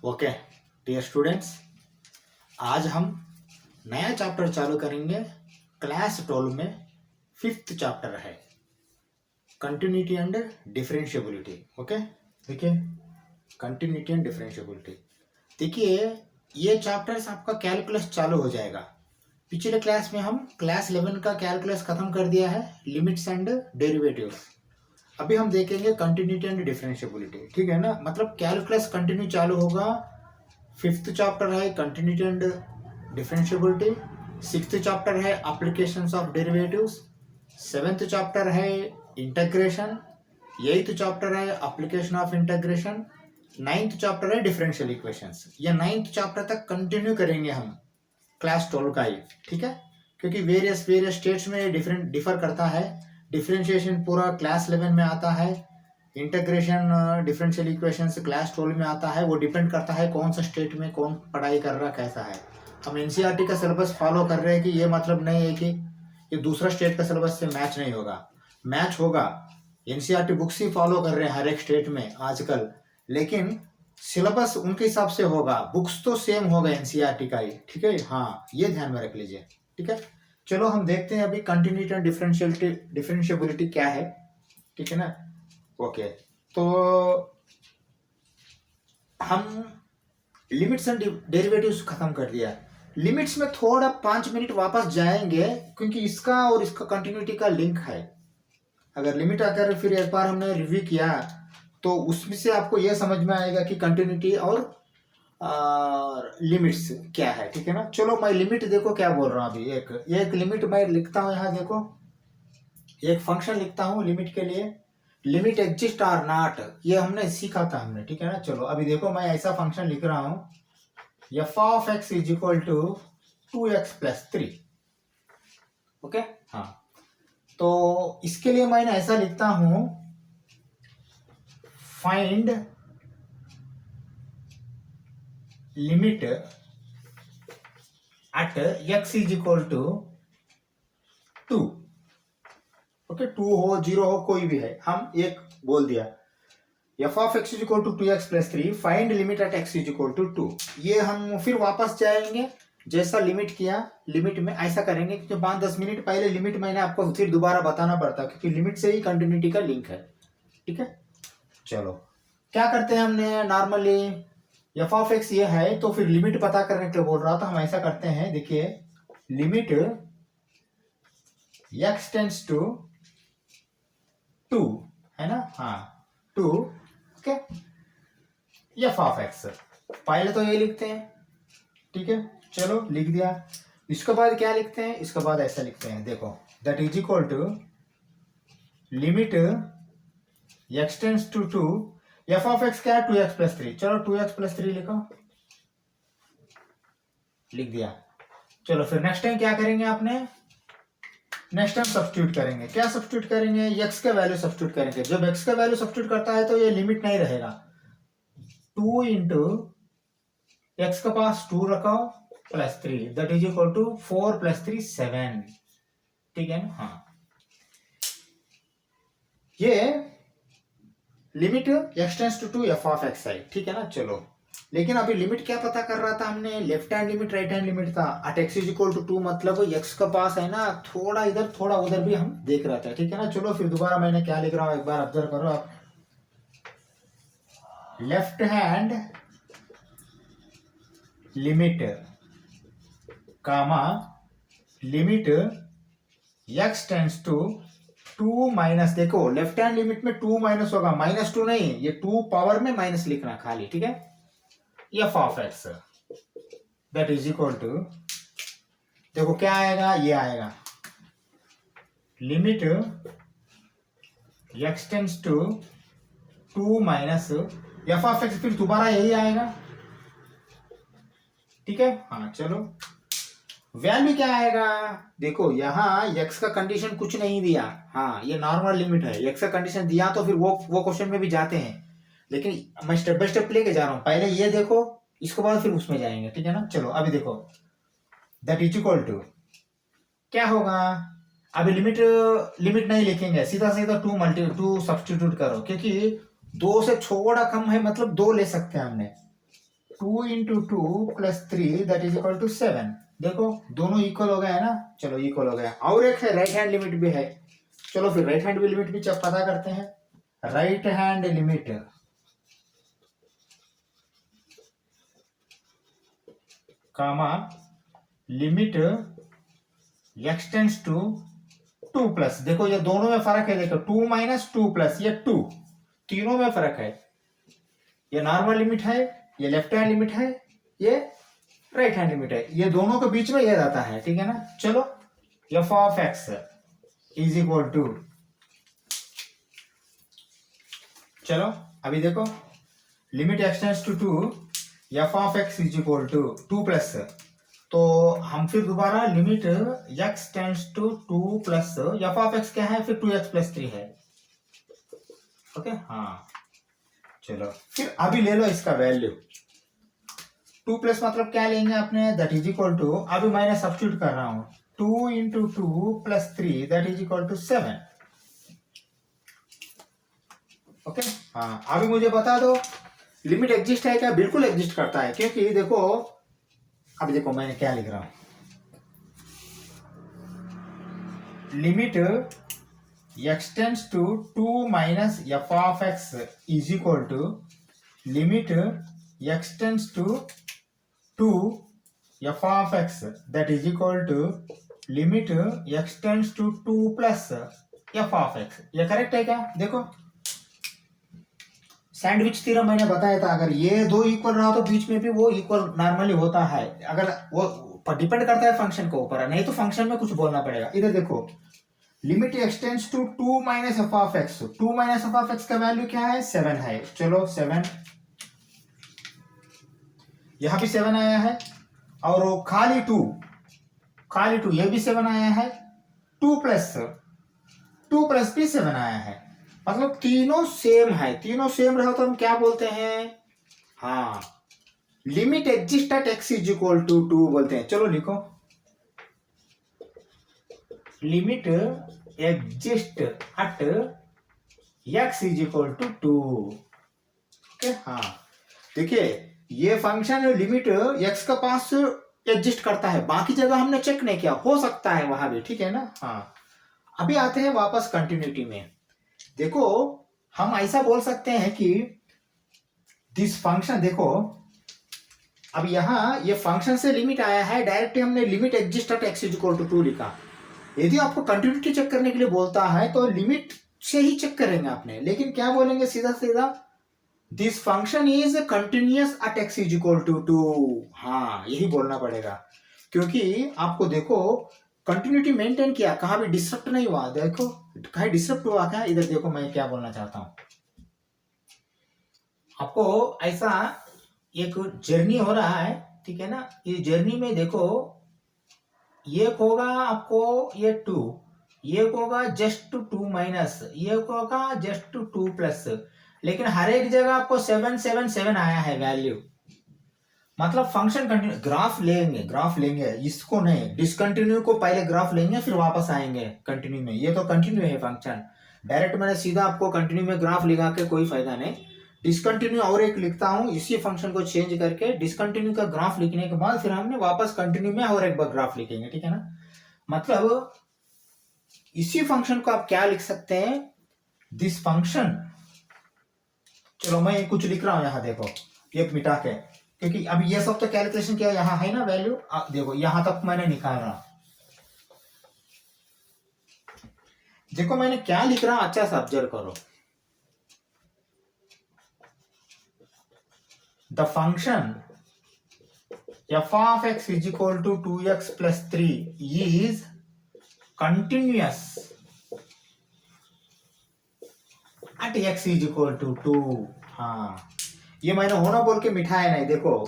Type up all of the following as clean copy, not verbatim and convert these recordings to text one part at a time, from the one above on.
Okay dear students, आज हम नया चैप्टर चालू करेंगे। क्लास 12 में 5th चैप्टर है कंटिन्यूटी एंड डिफरेंशिएबिलिटी। ओके, देखिए कंटिन्यूटी एंड डिफरेंशिएबिलिटी। देखिए ये चैप्टर्स आपका कैलकुलस चालू हो जाएगा। पिछले क्लास में हम क्लास 11 का कैलकुलस खत्म कर दिया है, लिमिट्स एंड डेरिवेटिव्स। अभी हम देखेंगे कंटिन्यूटी एंड डिफरेंशिएबिलिटी, ठीक है ना। मतलब कैलकुलस कंटिन्यू चालू होगा। 5th चैप्टर है continuity and differentiability, 6th chapter है applications of derivatives, 7th chapter है इंटीग्रेशन, 8th चैप्टर है application of integration, 9th chapter है डिफरेंशियल इक्वेशंस। ये 9th चैप्टर तक कंटिन्यू करेंगे हम क्लास 12 का ही, ठीक है। क्योंकि वेरियस स्टेट्स में डिफर करता है। डिफरेंशिएशन पूरा क्लास 11 में आता है, इंटीग्रेशन डिफरेंशियल इक्वेशंस क्लास 12 में आता है। वो डिपेंड करता है कौन सा स्टेट में कौन पढ़ाई कर रहा कैसा है। हम एनसीईआरटी का सिलेबस फॉलो कर रहे हैं कि ये मतलब नहीं है कि ये दूसरा स्टेट का सिलेबस से मैच नहीं होगा, मैच होगा। एनसीईआरटी बुक्स ही फॉलो कर रहे हैं हर एक स्टेट में आजकल, लेकिन सिलेबस उनके हिसाब से होगा। बुक्स तो सेम होगा एनसीईआरटी का ही, ठीक है। हाँ, ये ध्यान में रख लीजिए, ठीक है। चलो हम देखते हैं अभी कंटिन्यूटी एंड डिफरेंशिएबिलिटी क्या है, ठीक है ना। ओके, तो हम लिमिट्स एंड डेरिवेटिव्स खत्म कर दिया। लिमिट्स में थोड़ा 5 मिनट वापस जाएंगे, क्योंकि इसका और इसका कंटिन्यूटी का लिंक है। अगर लिमिट आकर फिर एक बार हमने रिव्यू किया तो उसमें से आपको यह समझ में आएगा कि कंटिन्यूटी और लिमिट्स क्या है, ठीक है ना। चलो मैं लिमिट देखो क्या बोल रहा हूँ अभी। एक लिमिट मैं लिखता हूँ यहाँ, देखो एक फंक्शन लिखता हूँ लिमिट के लिए। लिमिट एग्जिस्ट आर नॉट, ये हमने सीखा था हमने, ठीक है ना। चलो अभी देखो मैं ऐसा फंक्शन लिख रहा हूँ, F of x is equal to 2x+3। Okay, हाँ, तो इसके लिए मैं ऐसा लिखता हूं, find limit at x is equal to 2। Okay, 2 हो 0 हो कोई भी है, हम एक बोल दिया। F of x is equal to 2x+3, find limit at x is equal to 2। ये हम फिर वापस जाएंगे, जैसा लिमिट किया लिमिट में ऐसा करेंगे, क्योंकि 5-10 मिनट पहले लिमिट मैंने आपको फिर दोबारा बताना पड़ता, क्योंकि लिमिट से ही कंटिन्यूटी का लिंक है, ठीक है। चलो क्या करते हैं हमने नॉर्मली, एफ ऑफ एक्स ये है तो फिर लिमिट पता करने के लिए बोल रहा था, हम ऐसा करते हैं। देखिए लिमिट x टेंड्स टू 2 है ना, हाँ 2, ओके, एफ ऑफ एक्स पहले तो ये लिखते हैं, ठीक है। चलो लिख दिया। इसके बाद क्या लिखते हैं, इसके बाद ऐसा लिखते हैं, देखो that is equal to limit x tends to 2, F of x क्या है 2x+3। चलो 2x+3 लिखो, लिख दिया। चलो फिर नेक्स्ट टाइम क्या करेंगे आपने, नेक्स्ट टाइम सब्स्टिट्यूट करेंगे। क्या सब्स्टिट्यूट करेंगे, x का वैल्यू सब्स्टिट्यूट करेंगे। जब x का वैल्यू सब्स्टिट्यूट करता है तो ये लिमिट नहीं रहेगा, 2 इंटू x का पास 2 रखो +3, दैट इज इक्वल टू 4 + 3 7, ठीक है ना। हाँ, ये limit x tends to 2 F of X है, ठीक है ना। चलो लेकिन अभी लिमिट क्या पता कर रहा था हमने, left hand limit right hand limit था। At x is equal to 2 मतलब x का पास है ना, थोड़ा इधर थोड़ा उधर भी हम देख रहा था, ठीक है ना। चलो फिर दोबारा मैंने क्या लिख रहा हूं, एक बार ऑब्जर्व करो आप। Left hand limit comma limit x tends to 2 minus, देखो लेफ्ट हैंड लिमिट में 2 माइनस होगा, -2 नहीं, ये 2 पावर में माइनस लिखना खाली, ठीक है। F of x that is equal to, देखो क्या आएगा, ये आएगा limit x tends to 2 minus F of X, फिर दोबारा यही आएगा, ठीक है। हाँ चलो वैल्यू क्या आएगा, देखो यहाँ x का कंडीशन कुछ नहीं दिया, हाँ ये नॉर्मल लिमिट है। x का कंडीशन दिया तो फिर वो क्वेश्चन में भी जाते हैं, लेकिन मैं स्टेप बाय स्टेप लेके जा रहा हूँ। पहले ये देखो, इसके बाद फिर उसमें जाएंगे, ठीक है ना। चलो अभी देखो दैट इज इक्वल टू क्या होगा, अभी लिमिट नहीं लिखेंगे, सीधा सीधा 2 सब्स्टिट्यूट करो, क्योंकि 2 से थोड़ा कम है मतलब 2 ले सकते हैं हमने, 2 into 2 + 3 that is equal to 7। देखो दोनों इक्वल हो गए है ना, चलो इक्वल हो गया। और एक है राइट हैंड लिमिट भी है, चलो फिर राइट हैंड लिमिट भी पता करते हैं। Right hand limit comma limit x tends to 2+, देखो ये दोनों में फर्क है, देखो 2 - 2+, ये 2, तीनों में फर्क है। ये नॉर्मल लिमिट है, ये लेफ्ट हैंड लिमिट है, ये राइट हैंड लिमिट है, ये दोनों के बीच में ये रहता है, ठीक है ना। चलो f(x) इज इक्वल टू, चलो अभी देखो limit x tends to 2, f(x) is equal to 2+, तो हम फिर दोबारा limit x tends to 2+, f(x) क्या है फिर 2x + 3 है, ओके। हाँ चलो फिर अभी ले लो इसका वैल्यू 2+ मतलब क्या लेंगे आपने, दैट इज इक्वल टू, अभी मैंने सब्स्टिट्यूट कर रहा हूं 2 into 2 + 3 that is equal to 7, okay. हाँ अभी मुझे बता दो लिमिट एग्जिस्ट है क्या, बिल्कुल एग्जिस्ट करता है, क्योंकि देखो अभी देखो मैंने क्या लिख रहा हूं, limit x tends to 2 - f(x) is equal to limit x tends to 2 f(x) that is equal to limit x tends to 2+ f(x). ये करेक्ट है क्या, देखो सैंडविच थ्योरम मैंने बताया था, अगर ये दो इक्वल रहा तो बीच में भी वो इक्वल नॉर्मली होता है, अगर वो डिपेंड करता है फंक्शन के ऊपर, नहीं तो फंक्शन में कुछ बोलना पड़ेगा। इधर देखो limit x tends to 2 - f(x), 2 - f(x) का वैल्यू क्या है, 7 है, चलो 7, यहां भी 7 आया है, और खाली 2 ये भी 7 आया है, 2+ भी 7 आया है, मतलब तीनों सेम है। तीनों सेम रहा तो हम क्या बोलते हैं, हाँ limit exist at x is equal to 2 बोलते हैं। चलो लिखो limit exist at x is equal to 2, okay. हाँ देखिए ये फंक्शन लिमिट x का पास एग्जिस्ट करता है, बाकी जगह हमने चेक नहीं किया, हो सकता है वहां भी, ठीक है ना। हाँ अभी आते हैं वापस कंटिन्यूटी में। देखो हम ऐसा बोल सकते हैं कि दिस फंक्शन, देखो अब यहां ये फंक्शन से लिमिट आया है, डायरेक्टली हमने limit exist at x is equal to 2 लिखा। यदि आपको कंटिन्यूटी चेक करने के लिए बोलता है तो लिमिट से ही चेक करेंगे आपने, लेकिन क्या बोलेंगे सीधा सीधा, this function is continuous at x is equal to 2। हाँ यही बोलना पड़ेगा, क्योंकि आपको देखो कंटिन्यूटी मेंटेन किया, कहाँ भी डिस्टर्ब नहीं हुआ, देखो कहीं डिस्टर्ब हुआ क्या, इधर देखो मैं क्या बोलना चाहता हूं आपको, ऐसा एक जर्नी हो रहा है, ठीक है ना। इस जर्नी में देखो ये होगा आपको ये 2, ये होगा जस्ट 2 माइनस, ये होगा जस्ट 2+, लेकिन हर एक जगह आपको 7 7 7 आया है वैल्यू, मतलब फंक्शन कंटिन्यू। ग्राफ लेंगे इसको नहीं, डिसकंटिन्यू को पहले ग्राफ लेंगे फिर वापस आएंगे कंटिन्यू में, ये तो कंटिन्यू है फंक्शन, डायरेक्ट मैंने सीधा आपको कंटिन्यू में ग्राफ लिखा के कोई फायदा नहीं, डिसकंटिन्यू और एक लिखता हूं, इसी फंक्शन को चेंज करके डिसकंटिन्यू का ग्राफ लिखने के बाद फिर हमने वापस कंटिन्यू में और एक बार ग्राफ लिखेंगे, ठीक है ना। मतलब इसी फंक्शन को आप क्या लिख सकते हैं, दिस फंक्शन, चलो मैं कुछ लिख रहा हूं यहां देखो, ये मिटा के, क्योंकि अब ये सब तो कैलकुलेशन किया यहां है ना वैल्यू, देखो यहां तक मैंने निकाल रहा, देखो मैंने क्या लिख रहा हूं अच्छा से ऑब्जर्व करो, the function f(x) is equal to 2x + 3 is continuous at x is equal to 2। हाँ ये मैंने होना बोल के मिठाया नहीं, देखो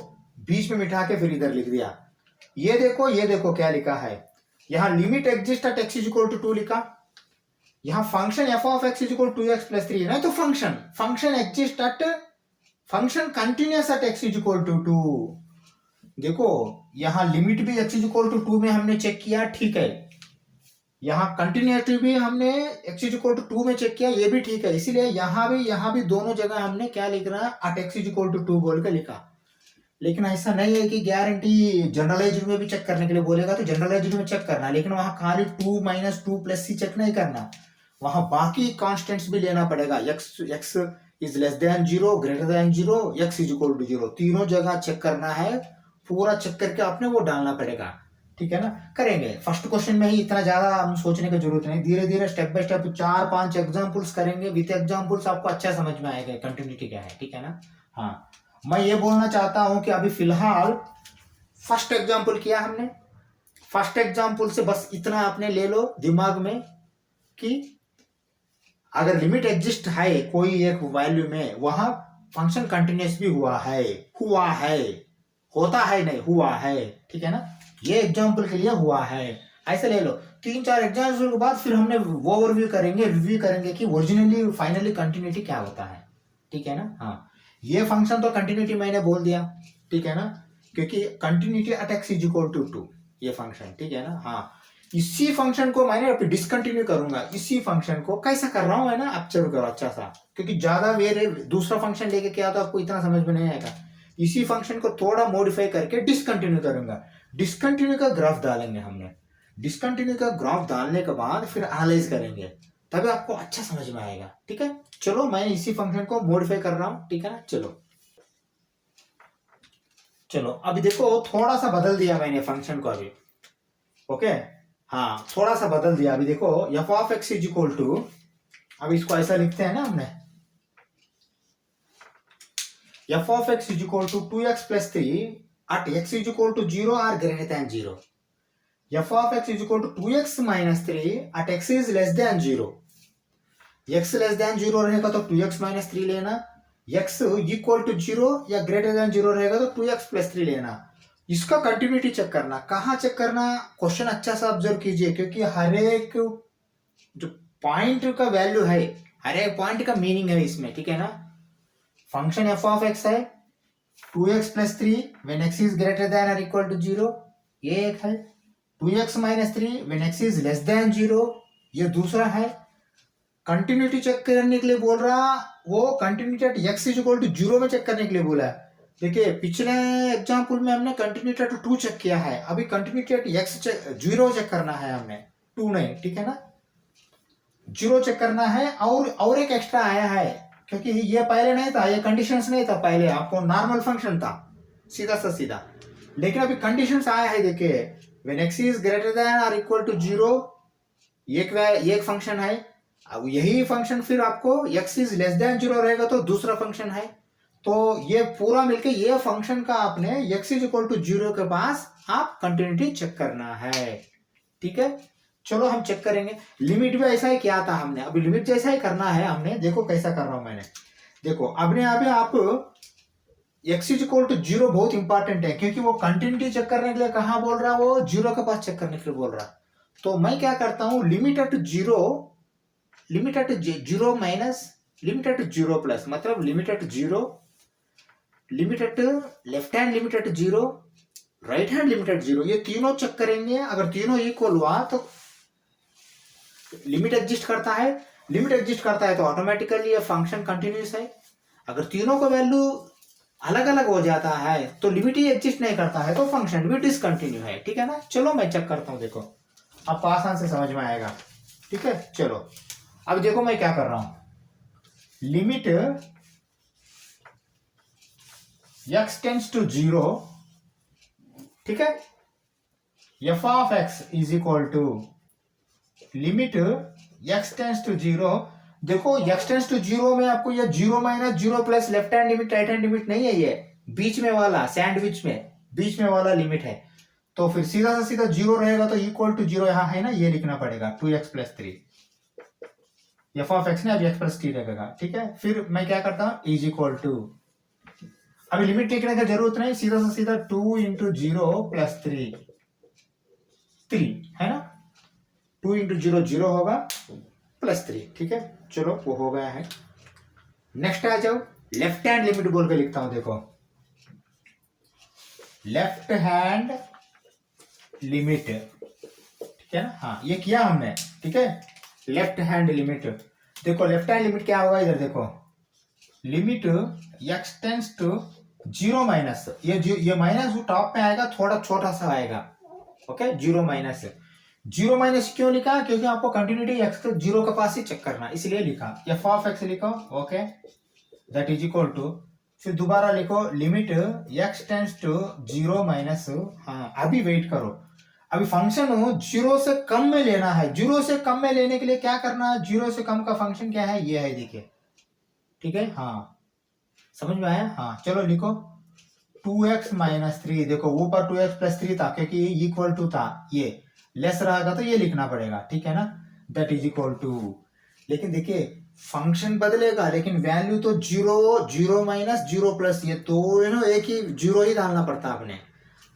बीच में मिठा के फिर इधर लिख दिया, ये देखो क्या लिखा है, यहां limit exist at x is equal to 2 लिखा, यहां function f(x) is equal to 2x + 3 नहीं तो function exist at, function continuous at x is equal to 2। देखो यहां लिमिट भी x इज इक्वल टू 2 में हमने चेक किया, ठीक है, यहाँ कंटिन्यूटी भी हमने x इज इक्वल टू 2 में चेक किया, ये भी ठीक है, इसीलिए यहाँ भी दोनों जगह हमने क्या लिख रहा है, at x is equal to 2 बोल के लिखा। लेकिन ऐसा नहीं है कि गारंटी जनरलाइज्ड में भी चेक करने के लिए बोलेगा तो जनरलाइज्ड में चेक करना, लेकिन वहां खाली 2 माइनस 2 प्लस सी चेक नहीं करना, वहां बाकी कांस्टेंट्स भी लेना पड़ेगा। X is less than 0, greater than 0, X is equal to 0, तीनों जगह चेक करना है, पूरा चेक करके आपने वो डालना पड़ेगा। ठीक है ना, करेंगे। फर्स्ट क्वेश्चन में ही इतना ज्यादा हम सोचने की जरूरत नहीं, धीरे धीरे स्टेप बाय स्टेप 4-5 एग्जांपल्स करेंगे, विथ एग्जांपल्स आपको अच्छा समझ में आएगा कंटिन्यूटी क्या है। ठीक है ना। हाँ, मैं ये बोलना चाहता हूं कि अभी फिलहाल फर्स्ट एग्जांपल किया हमने, फर्स्ट एग्जांपल से बस इतना आपने ले लो दिमाग में कि अगर लिमिट एग्जिस्ट है कोई एक वैल्यू में, वहां फंक्शन कंटिन्यूस भी हुआ है, होता है नहीं, हुआ है। ठीक है ना, ये एग्जांपल के लिए हुआ है, ऐसे ले लो। 3-4 एग्जांपल के बाद फिर हमने ओवरव्यू करेंगे, रिव्यू करेंगे कि ओरिजिनली फाइनली कंटिन्यूटी क्या होता है। ठीक है ना। हाँ, ये फंक्शन तो कंटिन्यूटी मैंने बोल दिया। ठीक है ना, क्योंकि continuity at x is equal to 2 ये फंक्शन। ठीक है ना। हाँ, इसी फंक्शन को मैंने डिसकंटिन्यू करूंगा, इसी फंक्शन को कैसा कर रहा हूं है ना, ऑब्जर्व करो अच्छा सा, क्योंकि ज्यादा वेरे दूसरा फंक्शन लेके क्या तो आपको इतना समझ में नहीं आएगा। इसी फंक्शन को थोड़ा मॉडिफाई करके डिसकंटिन्यू करूंगा, डिसकंटिन्यू का ग्राफ डालेंगे हमने, डिसकंटिन्यू का ग्राफ डालने के बाद फिर एनालाइज करेंगे, तभी आपको अच्छा समझ में आएगा। ठीक है, चलो मैं इसी फंक्शन को मॉडिफाई कर रहा हूं। ठीक है ना, चलो अभी देखो, थोड़ा सा बदल दिया मैंने फंक्शन को अभी। ओके, हाँ थोड़ा सा बदल दिया। अभी देखो, F of x is equal to, अब इसको ऐसा लिखते हैं ना हमने, F of x is equal to 2x plus 3 at x is equal to 0 और greater than 0। F of x is equal to 2x minus 3 at x is less than 0। x less than 0 रहेगा तो 2x minus 3 लेना, x equal to 0 या greater than 0 रहेगा तो 2x plus 3 लेना। इसका continuity check करना, कहाँ चेक करना, क्वेश्चन अच्छा सा ऑब्जर्व कीजिए, क्योंकि हर एक जो पॉइंट का वैल्यू है, हर एक पॉइंट का मीनिंग है इसमें। ठीक है ना, फंक्शन एफ ऑफ एक्स है 2x plus 3 when x is greater than और इक्वल टू 0, ये एक है। 2x minus 3 when x is less than 0, ये दूसरा है। कंटिन्यूटी चेक करने के लिए बोल रहा, वो continuity at x is equal to 0 में चेक करने के लिए बोला है। देखिए पिछले एग्जांपल में हमने कंटिन्यूटी एट 2 चेक किया है, अभी कंटिन्यूटी एट x 0 चेक करना है हमने, 2 नहीं। ठीक है ना, 0 चेक करना है। और एक एक्स्ट्रा आया है, क्योंकि ये पहले नहीं था, ये कंडीशंस नहीं था, पहले आपको नॉर्मल फंक्शन था सीधा सा सीधा, लेकिन अभी कंडीशंस आया है। देखिए when x is greater than और इक्वल टू 0, एक फंक्शन है। अब यही फंक्शन फिर आपको x इज लेस देन 0 रहेगा तो दूसरा फंक्शन है। तो ये पूरा मिलके ये फंक्शन का आपने x इज इक्वल टू 0 के पास आप कंटिन्यूटी चेक करना है। ठीक है, चलो हम चेक करेंगे। लिमिट भी ऐसा ही किया था हमने, अभी लिमिट जैसा ही करना है हमने। देखो कैसा कर रहा हूं मैंने, देखो अपने आप x इज इक्वल टू 0 बहुत इंपॉर्टेंट है, क्योंकि वो कंटिन्यूटी चेक करने के लिए कहाँ बोल रहा है, वो 0 के पास चेक करने के लिए बोल रहा। तो मैं क्या करता हूँ, limit at 0 minus limit at 0 plus, मतलब limit at 0, limit at left hand limit at 0, right hand limit at 0, ये तीनों चेक करेंगे। अगर तीनों इक्वल हुआ तो लिमिट एग्जिस्ट करता है, लिमिट एग्जिस्ट करता है तो ऑटोमेटिकली ये फंक्शन कंटिन्यूस है। अगर तीनों का वैल्यू अलग अलग हो जाता है तो लिमिट ही एग्जिस्ट नहीं करता है, तो फंक्शन भी डिसकंटिन्यू है। ठीक है ना, चलो मैं चेक करता हूं, देखो आपको आसान से समझ में आएगा। ठीक है, चलो अब देखो मैं क्या कर रहा हूं, लिमिट x टेंड्स टू 0, ठीक है, F of x is equal to limit x tends to 0। देखो x टेंड्स टू 0 में आपको ये 0 minus 0 plus left hand limit right hand limit नहीं है, ये बीच में वाला सैंडविच में बीच में वाला लिमिट है। तो फिर सीधा सा सीधा 0 रहेगा तो इक्वल टू 0 यहां है ना, ये लिखना पड़ेगा 2x plus 3, F of x ने अब x प्लस 3 रखेगा। ठीक है, फिर मैं क्या करता हूं, इज इक्वल टू, अभी लिमिट लिखने की जरूरत नहीं, सीधा सा सीधा 2 इंटू 0 प्लस 3 है ना, 2 इंटू 0 0 होगा प्लस 3। ठीक है, चलो वो हो गया है। नेक्स्ट आ जाओ, लेफ्ट हैंड लिमिट बोल के लिखता हूं, देखो लेफ्ट हैंड लिमिट, ठीक है ना, हाँ ये किया हमने। ठीक है, लेफ्ट हैंड लिमिट, देखो लेफ्ट हैंड लिमिट क्या होगा, इधर देखो limit x tends to zero minus, ये माइनस टॉप में आएगा, थोड़ा छोटा सा आएगा, okay. Zero minus, zero minus क्यों लिखा? क्योंकि आपको कंटिन्यूटी एक्स को जीरो के पास ही चेक करना, इसलिए लिखा। एफ ऑफ एक्स लिखो, okay, that is equal to, फिर दोबारा लिखो limit x tends to zero minus, हाँ अभी वेट करो, अभी फंक्शन जीरो से कम में लेना है। जीरो से कम में लेने के लिए क्या करना है? जीरो से कम का फंक्शन क्या है? ये है, देखिए, ठीक है, हाँ समझ में आया? हाँ चलो लिखो 2x माइनस 3, देखो ऊपर 2x प्लस 3 था क्योंकि ये इक्वल टू था, ये लेस रहेगा तो ये लिखना पड़ेगा, ठीक है ना, दैट इज इक्वल टू। लेकिन देखिए फंक्शन बदलेगा लेकिन वैल्यू तो zero, zero minus zero plus, ये दोनों एक ही जीरो ही डालना पड़ता है अपने।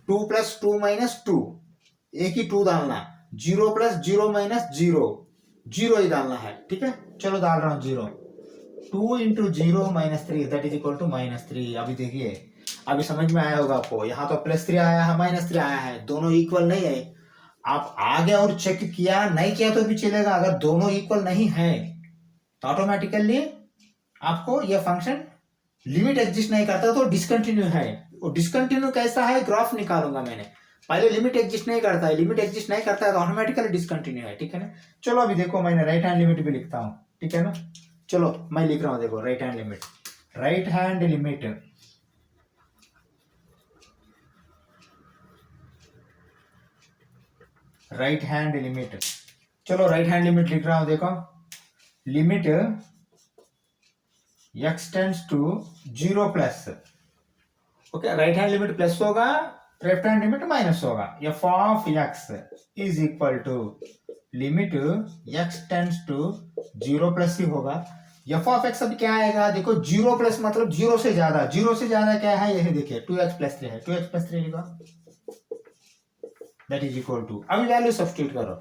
2 प्लस 2 माइनस 2, एक ही 2 डालना, zero plus zero minus zero, zero ही डालना है, ठीक है। चलो डाल रहा हूँ zero, 2 into zero minus 3 that is equal to minus 3। अभी देखिए, अभी समझ में आया होगा आपको, यहाँ तो प्लस 3 आया है, माइनस 3 आया है, दोनों इक्वल नहीं है। आप आगे और चेक किया, नहीं किया तो भी चलेगा, अगर दोनों इक्वल नहीं है तो ऑटोमेटिकली आपको यह फंक्शन लिमिट एग्जिस्ट नहीं करता तो डिसकंटिन्यू है। वो डिसकंटिन्यू कैसा है, ग्राफ निकालूंगा मैंने, पहले लिमिट एग्जिस्ट नहीं करता है, लिमिट एग्जिस्ट नहीं करता है तो ऑटोमेटिकली डिसकंटिन्यू है, ठीक है ना। चलो अभी देखो, मैंने राइट हैंड लिमिट भी लिखता हूँ, ठीक है ना। चलो मैं लिख रहा हूं, देखो right hand limit, right hand limit, right hand limit, चलो राइट हैंड लिमिट लिख रहा हूं, देखो limit x tends to zero plus, okay, right hand limit plus होगा, लेफ्ट हैंड लिमिट माइनस होगा। F of x is equal to limit x tends to zero plus ही होगा। F of x अब क्या आएगा? देखो जीरो प्लस मतलब zero से ज्यादा, जीरो से ज्यादा क्या है? यही देखिए 2x प्लस 3 है, 2x प्लस 3 लिखो, दैट इज इक्वल टू, अभी वैल्यू सब्स्टिट्यूट करो,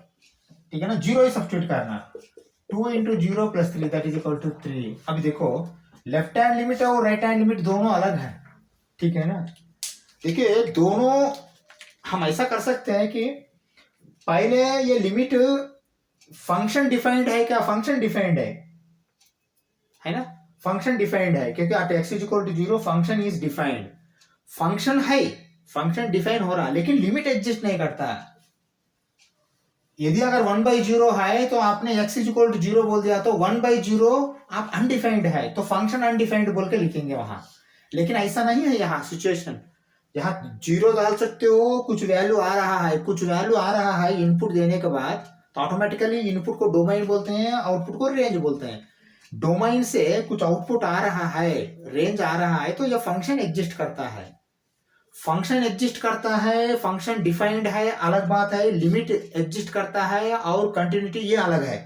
ठीक है ना, जीरो ही सब्स्टिट्यूट करना, 2 into zero plus 3 that is equal to 3। अभी देखो लेफ्ट हैंड लिमिट और राइट हैंड लिमिट दोनों अलग है, ठीक है ना। देखिए दोनों हम ऐसा कर सकते हैं कि पहले ये लिमिट फंक्शन डिफाइंड है क्या? फंक्शन डिफाइंड है ना, फंक्शन डिफाइंड है क्योंकि at x is equal to zero function is defined, function है, फंक्शन डिफाइन हो रहा लेकिन लिमिट एग्जिस्ट नहीं करता। यदि अगर 1/0 है तो आपने x is equal to zero बोल दिया तो 1/0 आप अनडिफाइंड है तो फंक्शन अनडिफाइंड बोल के लिखेंगे वहां, लेकिन ऐसा नहीं है यहाँ सिचुएशन। यहाँ जीरो डाल सकते हो, कुछ वैल्यू आ रहा है, कुछ वैल्यू आ रहा है इनपुट देने के बाद तो ऑटोमेटिकली इनपुट को डोमेन बोलते हैं, आउटपुट को रेंज बोलते हैं। डोमेन से कुछ आउटपुट आ रहा है, रेंज आ रहा है तो यह फंक्शन एग्जिस्ट करता है, फंक्शन एग्जिस्ट करता है, फंक्शन डिफाइंड है अलग बात है, लिमिट एग्जिस्ट करता है और कंटिन्यूटी ये अलग है,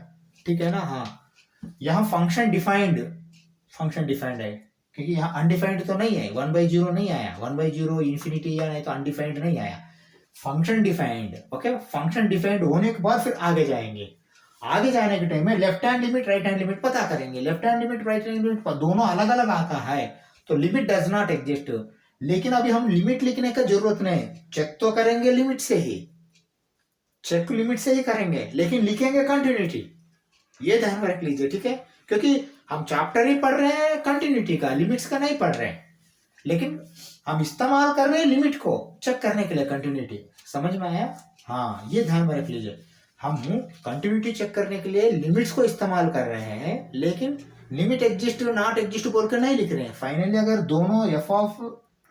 ठीक है ना। हाँ यहाँ फंक्शन डिफाइंड है क्योंकि यहाँ अनडिफाइंड तो नहीं है, 1/0 नहीं आया, 1/0 इंफिनिटी या नहीं तो अनडिफाइंड नहीं आया, function defined, okay. Function defined होने के बाद फिर आगे जाएंगे, आगे जाने के टाइम में left hand limit right hand limit पता करेंगे, left hand limit right hand limit दोनों अलग अलग आता है तो लिमिट डज नॉट एग्जिस्ट। लेकिन अभी हम लिमिट लिखने का जरूरत नहीं, चेक तो करेंगे लिमिट से ही, चेक लिमिट से ही करेंगे लेकिन लिखेंगे कंटिन्यूटी, ये ध्यान में रख लीजिए, ठीक है। क्योंकि हम चैप्टर ही पढ़ रहे हैं कंटिन्यूटी का, लिमिट्स का नहीं पढ़ रहे हैं, लेकिन हम इस्तेमाल कर रहे हैं लिमिट को चेक करने के लिए कंटिन्यूटी, समझ में आया? हाँ ये ध्यान में रख लीजिए, हम कंटिन्यूटी चेक करने के लिए लिमिट्स को इस्तेमाल कर रहे हैं लेकिन लिमिट एग्जिस्ट नॉट एग्जिस्ट बोल कर नहीं लिख रहे हैं। फाइनली अगर दोनों F of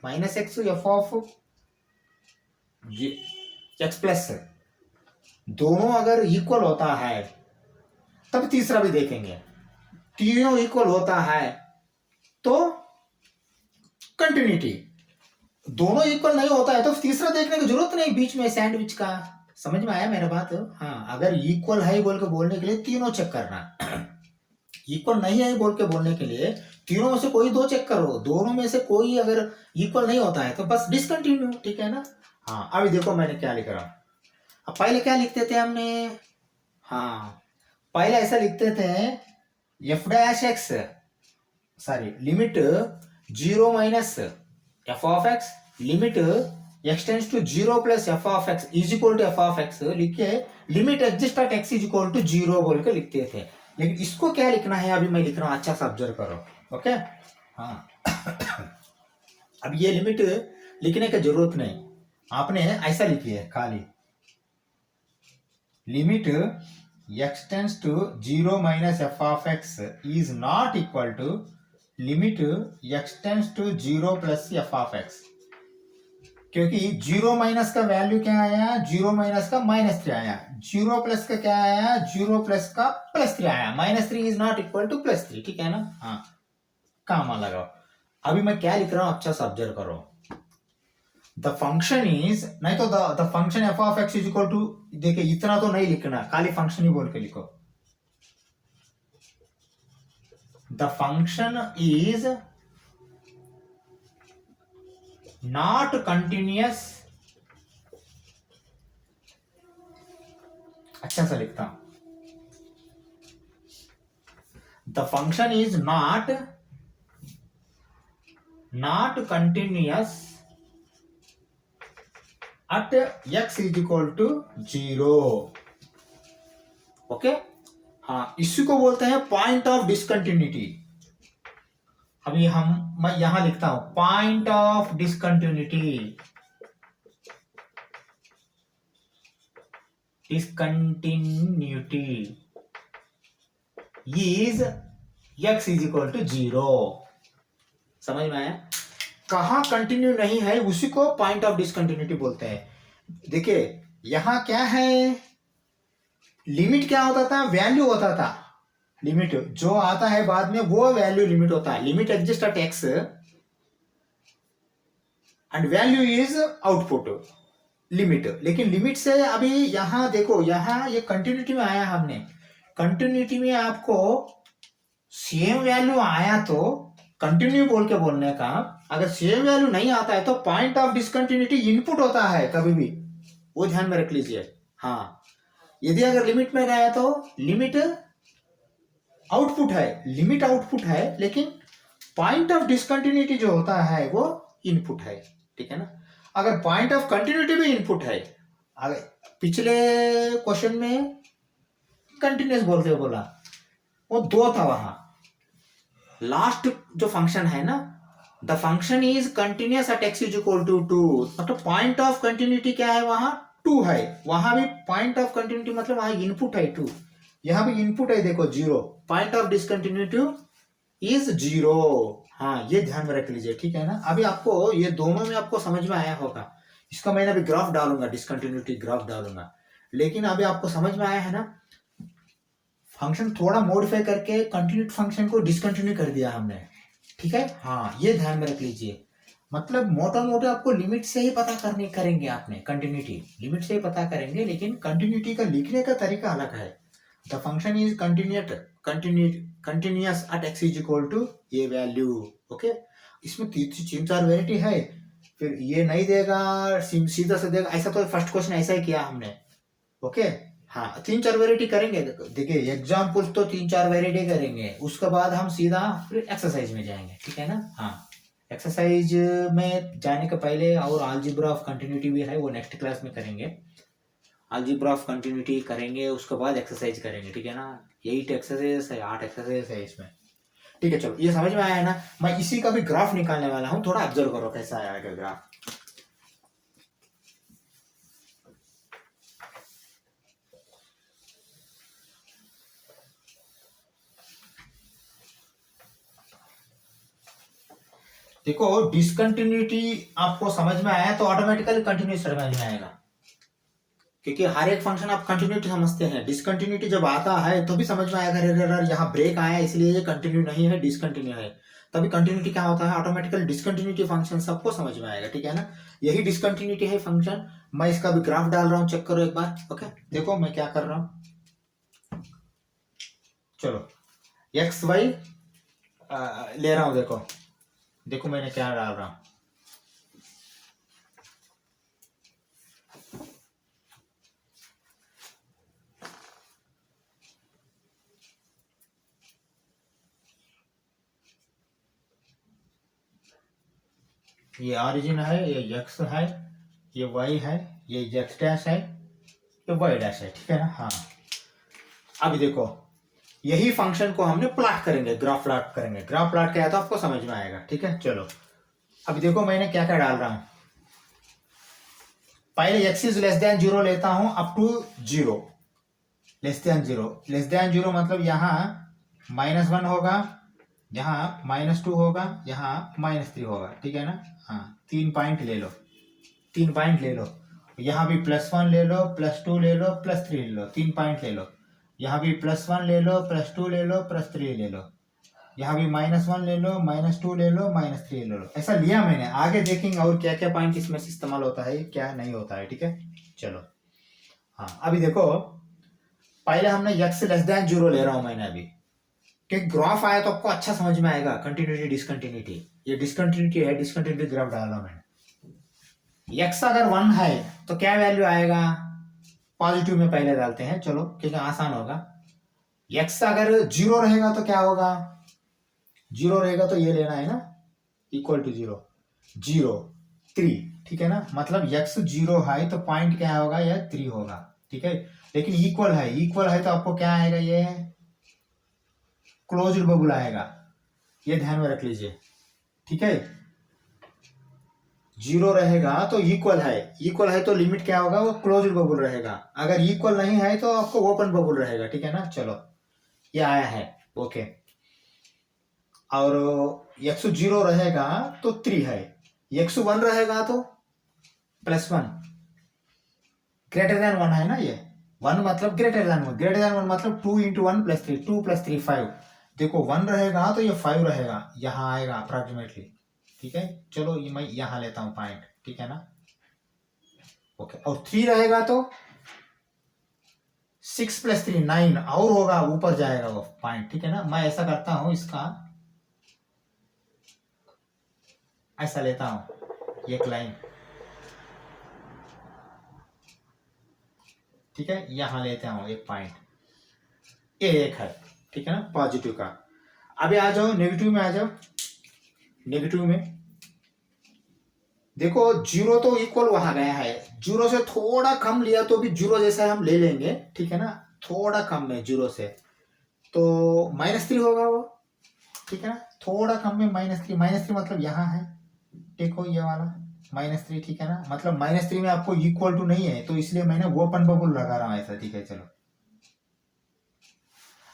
minus x F of x plus दोनों अगर इक्वल होता है तब तीसरा भी देखेंगे, तीनों इक्वल होता है तो कंटिन्यूटी, दोनों इक्वल नहीं होता है तो तीसरा देखने की जरूरत नहीं बीच में सैंडविच का, समझ में आया मेरा बात? हाँ अगर इक्वल है बोल के बोलने के लिए तीनों चेक करना, इक्वल नहीं है बोल के बोलने के लिए तीनों में से कोई दो चेक करो, दोनों में से कोई अगर इक्वल नहीं होता है तो बस डिसकंटिन्यू, ठीक है ना। हाँ अभी देखो मैंने क्या लिख रहा हूं, अब पहले क्या लिखते थे हमने, हाँ पहले ऐसा लिखते थे f dash x, sorry limit zero minus F of x, limit x tends to zero plus f of x is equal to f of x लिख के limit exist at x is equal to zero बोल के लिखते थे। लेकिन इसको क्या लिखना है अभी मैं लिख रहा हूं, अच्छा से ऑब्जर्व करो, ओके। हाँ अब ये लिमिट लिखने की जरूरत नहीं, आपने ऐसा लिखी है खाली, limit x tends to 0 minus F of x is not equal to limit x tends to 0 plus f of x. क्योंकि 0 माइनस का वैल्यू क्या आया, 0 माइनस का -3 आया, 0 प्लस का क्या आया, 0 प्लस का +3 आया, -3 इज नॉट इक्वल टू +3, ठीक है ना। हाँ, काम लगाओ। अभी मैं क्या लिख रहा हूं, अच्छा से ऑब्जर्व करो। द फंक्शन इज, नहीं तो the function f of x is equal to, देखिए इतना तो नहीं लिखना, खाली फंक्शन ही बोल के लिखो। The function is not continuous, अच्छा सा लिखता हूं, the function is not continuous at x is equal to 0। Okay, हाँ, इसी को बोलते हैं पॉइंट ऑफ डिसकंटिन्यूटी। अभी मैं यहां लिखता हूं point of discontinuity, is x is equal to 0। समझ में आया, कहां कंटिन्यू नहीं है उसी को पॉइंट ऑफ डिसकंटिन्यूटी बोलते हैं। देखिए यहां क्या है, लिमिट क्या होता था, वैल्यू होता था, लिमिट जो आता है बाद में वो वैल्यू लिमिट होता है। Limit exist at x and value is output limit. लेकिन लिमिट से अभी यहां देखो, यहां ये कंटिन्यूटी में आया, हमने कंटिन्यूटी में आपको सेम वैल्यू आया तो कंटिन्यू बोल के बोलने का, अगर सेम वैल्यू नहीं आता है तो पॉइंट ऑफ डिसकंटिन्यूटी इनपुट होता है कभी भी, वो ध्यान में रख लीजिए। हाँ, यदि अगर लिमिट में गया तो लिमिट आउटपुट है, लिमिट आउटपुट है, लेकिन पॉइंट ऑफ डिसकंटिन्यूटी जो होता है वो इनपुट है, ठीक है ना। अगर पॉइंट ऑफ कंटिन्यूटी भी इनपुट है, अगर पिछले क्वेश्चन में कंटिन्यूस बोल के बोला, वो 2 था, वहां लास्ट जो फंक्शन है ना, the function is continuous at x is equal to 2, मतलब पॉइंट ऑफ कंटिन्यूटी क्या है, वहां 2 है, वहां भी पॉइंट ऑफ कंटिन्यूटी मतलब वहां इनपुट है 2, यहां भी इनपुट है देखो 0, पॉइंट ऑफ डिसकंटिन्यूटी इज 0। हाँ, ये ध्यान में रख लीजिए, ठीक है ना। अभी आपको ये दोनों में आपको समझ में आया होगा, इसका मैंने अभी ग्राफ डालूंगा, डिसकंटिन्यूटी ग्राफ डालूंगा, लेकिन अभी आपको समझ में आया है ना। फंक्शन थोड़ा मॉडिफाई करके कंटिन्यूटी फंक्शन को डिसकंटिन्यू कर दिया हमने, ठीक है। हाँ, ये ध्यान में रख लीजिए, मतलब मोटा मोटा आपको लिमिट से ही पता करेंगे, आपने कंटिन्यूटी लिमिट से ही पता करेंगे, लेकिन कंटिन्यूटी का लिखने का तरीका अलग है। The function is continuous at x is equal to ये वैल्यू, ओके। इसमें 3-4 वेराइटी है, फिर ये नहीं देगा, सीधा से देगा, ऐसा तो फर्स्ट क्वेश्चन ऐसा ही किया हमने, ओके। हाँ, 3-4 वेराइटी करेंगे, देखिए एग्जाम्पल्स तो 3-4 वेराइटी करेंगे, उसके बाद हम सीधा फिर एक्सरसाइज में जाएंगे, ठीक है ना। हाँ, एक्सरसाइज में जाने के पहले और अलजेब्रा ऑफ कंटिन्यूटी भी है, वो नेक्स्ट क्लास में करेंगे। अलजेब्रा ऑफ कंटिन्यूटी करेंगे, उसके बाद एक्सरसाइज करेंगे, ठीक है ना। 8 एक्सरसाइज है, 8 एक्सरसाइज है इसमें, ठीक है। चलो, ये समझ में आया है ना। मैं इसी का भी ग्राफ निकालने वाला हूँ, थोड़ा ऑब्जर्व करो कैसा आएगा ग्राफ। देखो, डिसकंटिन्यूटी आपको समझ में आया तो ऑटोमेटिकली कंटिन्यूटी समझ में आएगा, क्योंकि हर एक फंक्शन आप कंटिन्यूटी समझते हैं। डिसकंटिन्यूटी जब आता है तो भी समझ में आएगा, अरे यहाँ ब्रेक आया इसलिए ये कंटिन्यू नहीं है, डिसकंटिन्यू है, तभी कंटिन्यूटी क्या होता है, ऑटोमेटिकली डिसकंटिन्यूटी फंक्शन सबको समझ में आएगा, ठीक है ना। यही डिसकंटिन्यूटी है फंक्शन। मैं इसका भी ग्राफ डाल रहा हूँ, चेक करो एक बार, ओके। देखो मैं क्या कर रहा हूँ, चलो एक्स वाई ले रहा हूँ, देखो मैंने क्या डाल रहा हूं, ये ऑरिजिन है, ये एक्स है, ये वाई है, ये एक्स डैश है, ये वाई डैश है, ठीक है ना। हाँ, अभी देखो यही फंक्शन को हमने प्लॉट करेंगे, ग्राफ प्लॉट करेंगे, ग्राफ प्लॉट क्या है तो आपको समझ में आएगा, ठीक है। चलो अब देखो मैंने क्या क्या डाल रहा हूं। पहले x इज लेस देन 0 लेता हूं up to 0, less than 0। Less than 0 मतलब यहाँ -1 होगा, यहाँ -2 होगा, यहाँ -3 होगा, ठीक है ना। हाँ 3 पॉइंट ले लो, 3 पॉइंट ले लो। यहाँ भी +1 ले लो, +2 ले लो, +3 ले लो, 3 पॉइंट ले लो। यहाँ भी +1 ले लो, +2 ले लो, +3 ले लो। यहाँ भी -1 ले लो, -2 ले लो, -3 ले लो। ऐसा लिया मैंने, आगे देखेंगे और क्या क्या पॉइंट इसमें से इस्तेमाल होता है, क्या नहीं होता है, ठीक है। चलो हाँ अभी देखो, पहले हमने x लेस देन 0 ले रहा हूं मैंने अभी, कि ग्राफ आया तो आपको अच्छा समझ में आएगा। कंटिन्यूटी डिसकंटिन्यूटी, ये डिसकंटिन्यूटी है, डिसकंटिन्यूटी ग्राफ डाला मैंने। x अगर 1 है तो क्या वैल्यू आएगा, पॉजिटिव में पहले डालते हैं, चलो क्योंकि आसान होगा। x अगर 0 रहेगा तो क्या होगा, 0 रहेगा तो ये लेना है ना, इक्वल टू 0, 0 3, ठीक है ना। मतलब x 0 है तो पॉइंट क्या होगा, यह 3 होगा, ठीक है। लेकिन इक्वल है तो आपको क्या आएगा, ये क्लोज्ड बबल आएगा, ये ध्यान में रख लीजिए, ठीक है। 0 रहेगा तो इक्वल है तो लिमिट क्या होगा, वो क्लोज्ड बबल रहेगा। अगर इक्वल नहीं है तो आपको ओपन बबल रहेगा, ठीक है ना। चलो ये आया है, ओके। और x 0 रहेगा तो 3 है, x 1 रहेगा तो +1, ग्रेटर देन 1 है ना, ये 1 मतलब ग्रेटर देन 1, ग्रेटर देन 1 मतलब 2 × 1 + 3, 2 + 3 5। देखो 1 रहेगा तो ये 5 रहेगा, यहाँ आएगा अप्रोक्सीमेटली, ठीक है। चलो ये मैं यहाँ लेता हूँ पॉइंट, ठीक है ना, ओके। और 3 रहेगा तो 6 + 3 9 और होगा, ऊपर जाएगा वो पॉइंट, ठीक है ना। मैं ऐसा करता हूँ, इसका ऐसा लेता हूं एक लाइन, ठीक है। यहां लेते हूं एक पॉइंट, ये एक है, ठीक है ना, पॉजिटिव का। अभी आ जाओ नेगेटिव में, आ जाओ नेगेटिव में। देखो 0 तो इक्वल वहां गया है, 0 से थोड़ा कम लिया तो भी 0 जैसा हम ले लेंगे, ठीक है ना। थोड़ा कम में 0 से तो -3 होगा वो, ठीक है ना। थोड़ा कम में -3 मतलब यहाँ है, देखो ये वाला -3, ठीक है ना। मतलब -3 में आपको इक्वल टू नहीं है तो इसलिए मैंने ओपन बबल लगा रहा हूं ऐसा, ठीक है। चलो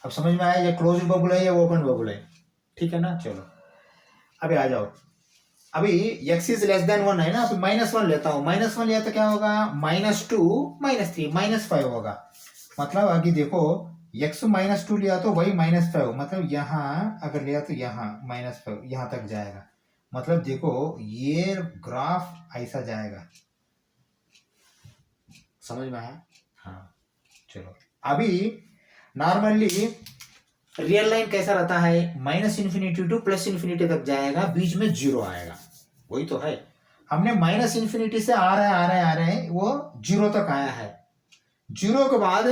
अब समझ में आया, ये क्लोज बबल है, ये ओपन बबल है, ठीक है ना। चलो अभी आ जाओ, अभी x इज लेस देन 1 है ना, अभी -1 लेता हूं। -1 लिया तो क्या होगा, -2 -3 -5 होगा। मतलब अभी देखो x -2 लिया तो वही -5, मतलब यहाँ अगर लिया तो यहाँ -5 यहाँ तक जाएगा। मतलब देखो ये ग्राफ ऐसा जाएगा, समझ में आया। हाँ चलो अभी नॉर्मली रियल लाइन कैसा रहता है, -∞ टू +∞ तक जाएगा, बीच में 0 आएगा, वही तो है। हमने -∞ से आ रहे हैं वो 0 तक आया है। 0 के बाद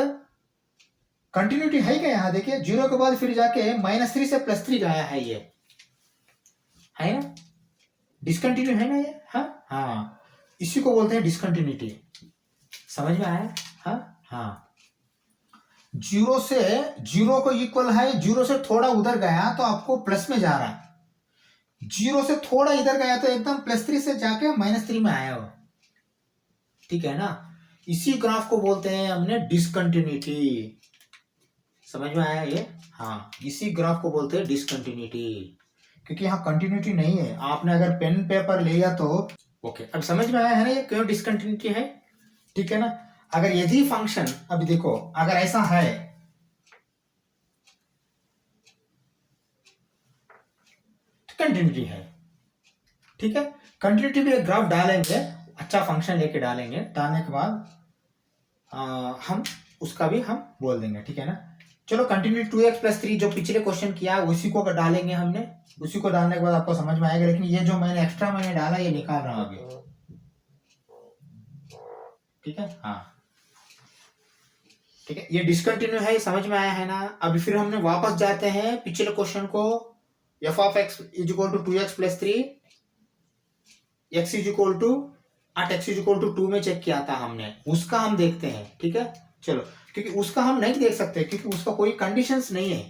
कंटिन्यूटी है क्या, यहाँ देखिए 0 के बाद फिर जाके -3 से +3 गया है, ये है ना, डिसकंटिन्यू है ना ये। हाँ इसी को बोलते हैं डिसकंटिन्यूटी, समझ में आया। हाँ 0 से 0 को इक्वल है, 0 से थोड़ा उधर गया तो आपको प्लस में जा रहा है, 0 से थोड़ा इधर गया तो एकदम +3 से जाके -3 में आया हो, ठीक है ना। इसी ग्राफ को बोलते हैं हमने डिसकंटिन्यूटी, समझ में आया ये। हाँ इसी ग्राफ को बोलते हैं डिसकंटिन्यूटी, क्योंकि यहाँ कंटिन्यूटी नहीं है। आपने अगर पेन पेपर लिया तो ओके, अब समझ में आया है ना ये क्यों डिसकंटिन्यूटी है, ठीक है ना। अगर यदि फंक्शन, अभी देखो अगर ऐसा है, कंटिन्यूटी है, ठीक है। कंटिन्यूटी भी एक ग्राफ डालेंगे, अच्छा फंक्शन लेके डालेंगे, डालने के बाद हम उसका भी हम बोल देंगे, ठीक है ना। चलो कंटिन्यूटी 2x + 3 जो पिछले क्वेश्चन किया उसी को डालेंगे हमने, उसी को डालने के बाद आपको समझ में आएगा। लेकिन ये जो मैंने एक्स्ट्रा मैंने डाला ये निकाल रहा हूं अभी, ठीक है। हाँ ठीक है, ये डिसकंटिन्यू है, समझ में आया है ना। अभी फिर हमने वापस जाते हैं पिछले क्वेश्चन को, f(x) = 2x + 3, x = 8x = 2 में चेक किया था हमने, उसका हम देखते हैं, ठीक है। चलो क्योंकि उसका हम नहीं देख सकते, क्योंकि उसका कोई कंडीशंस नहीं है,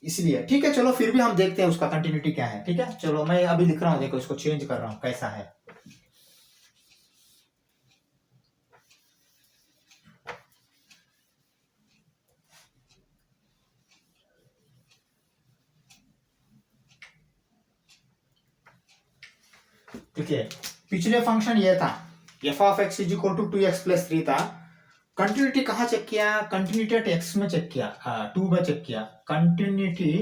इसलिए ठीक है। चलो फिर भी हम देखते हैं उसका कंटिन्यूटी क्या है। ठीक है, चलो मैं अभी लिख रहा हूँ, देखो इसको चेंज कर रहा हूँ कैसा है। ठीक है, पिछले फंक्शन ये था f of x is equal to 2x+3 था। कंटिन्यूटी कहाँ चेक किया? कंटिन्यूटी एट एक्स में चेक किया, 2 में चेक किया। Continuity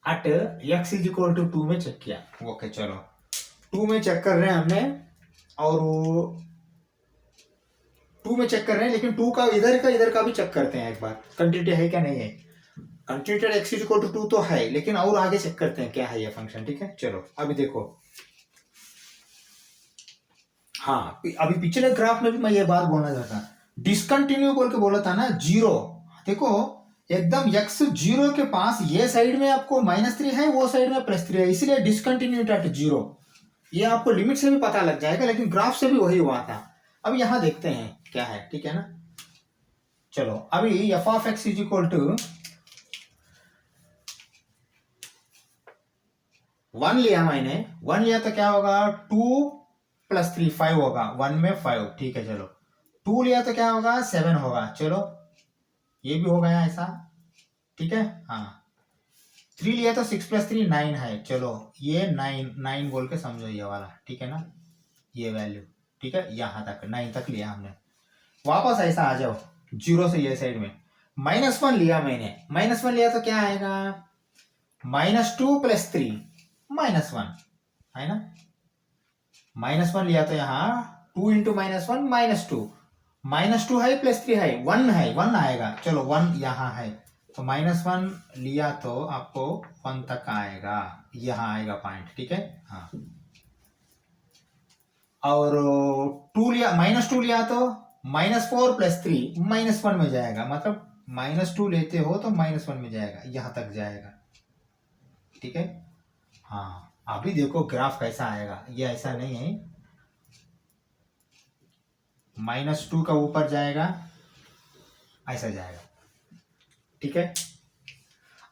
at x is equal to 2 में चेक किया। ओके चलो 2 में चेक कर रहे हैं हमने, और 2 में चेक कर रहे हैं, लेकिन 2 का इधर का भी चेक करते हैं एक बार, कंटिन्यूटी है क्या नहीं है। Continuity at x is equal to 2 तो है, लेकिन और आगे चेक करते हैं क्या है ये फंक्शन। ठीक है, चलो अभी देखो, हाँ अभी पिछले ग्राफ में भी मैं ये बात बोलना चाहता, डिसकंटिन्यू बोल के बोला था ना, जीरो। देखो एकदम x जीरो के पास, ये साइड में आपको -3 है, वो साइड में +3 है, इसलिए डिसकंटिन्यूटी एट जीरो। ये आपको लिमिट से भी पता लग जाएगा, लेकिन ग्राफ से भी वही हुआ था। अब यहां देखते हैं क्या है। ठीक है ना, चलो अभी f of x is equal to 1 लिया मैंने, 1 लिया तो क्या होगा, 2+3 5 होगा, 1 में 5। ठीक है चलो 2 लिया तो क्या होगा, 7 होगा। चलो ये भी हो गया ऐसा। ठीक है, हाँ 3 लिया तो 6+3 9 है। चलो ये 9 बोल के समझो ये वाला। ठीक है ना, ये वैल्यू। ठीक है, यहां तक 9 तक लिया हमने। वापस ऐसा आ जाओ, जीरो से ये साइड में -1 लिया मैंने, -1 लिया तो क्या आएगा, -2+3 -1 है ना। -1 लिया तो यहाँ 2 इंटू -1 -2, -2 है +3 है, 1 है, 1 आएगा। चलो 1 यहाँ है, तो -1 लिया तो आपको 1 तक आएगा, यहाँ आएगा पॉइंट। ठीक है, हाँ और 2 लिया, -2 लिया तो -4+3 -1 में जाएगा, मतलब -2 लेते हो तो -1 में जाएगा, यहाँ तक जाएगा। ठीक है, हाँ अभी देखो ग्राफ कैसा आएगा, ये ऐसा नहीं है, -2 का ऊपर जाएगा, ऐसा जाएगा। ठीक है,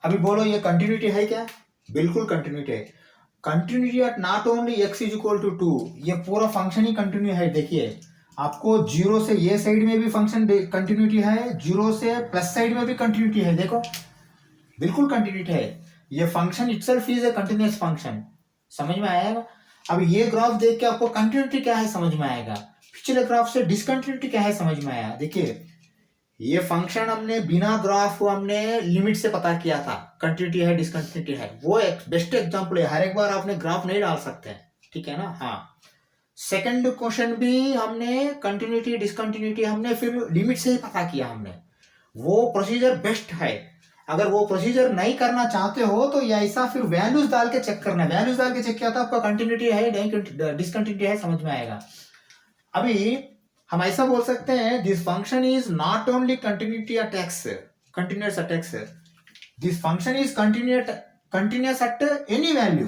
अभी बोलो ये कंटिन्यूटी है क्या? बिल्कुल कंटिन्यूटी है। Continuity at not only x is equal to 2, ये पूरा फंक्शन ही कंटिन्यू है। देखिए आपको जीरो से ये साइड में भी फंक्शन कंटिन्यूटी है, जीरो से प्लस साइड में भी कंटिन्यूटी है। देखो बिल्कुल कंटिन्यूटी है, ये function itself is a continuous function. समझ में आएगा? अब ये ग्राफ देख के आपको कंटिन्यूटी क्या है समझ में आएगा, पिछले ग्राफ से डिसकंटिन्यूटी क्या है समझ में आया। देखिए ये फंक्शन हमने बिना ग्राफ हमने लिमिट से पता किया था, कंटिन्यूटी है डिसकंटिन्यूटी है, वो एक बेस्ट एग्जांपल है। हर एक बार आपने ग्राफ नहीं डाल सकते। ठीक है ना, हाँ सेकंड क्वेश्चन भी हमने कंटिन्यूटी डिसकंटिन्यूटी हमने फिर लिमिट से ही पता किया हमने, वो प्रोसीजर बेस्ट है। अगर वो प्रोसीजर नहीं करना चाहते हो तो ये ऐसा फिर वैल्यूज डाल के चेक करना, वैल्यूज डाल के चेक किया था आपका कंटिन्यूटी है डिसकंटिन्यूटी है, समझ में आएगा। अभी हम ऐसा बोल सकते हैं, this function is not only continuity at x, continuous at x, this function is continuous at any value.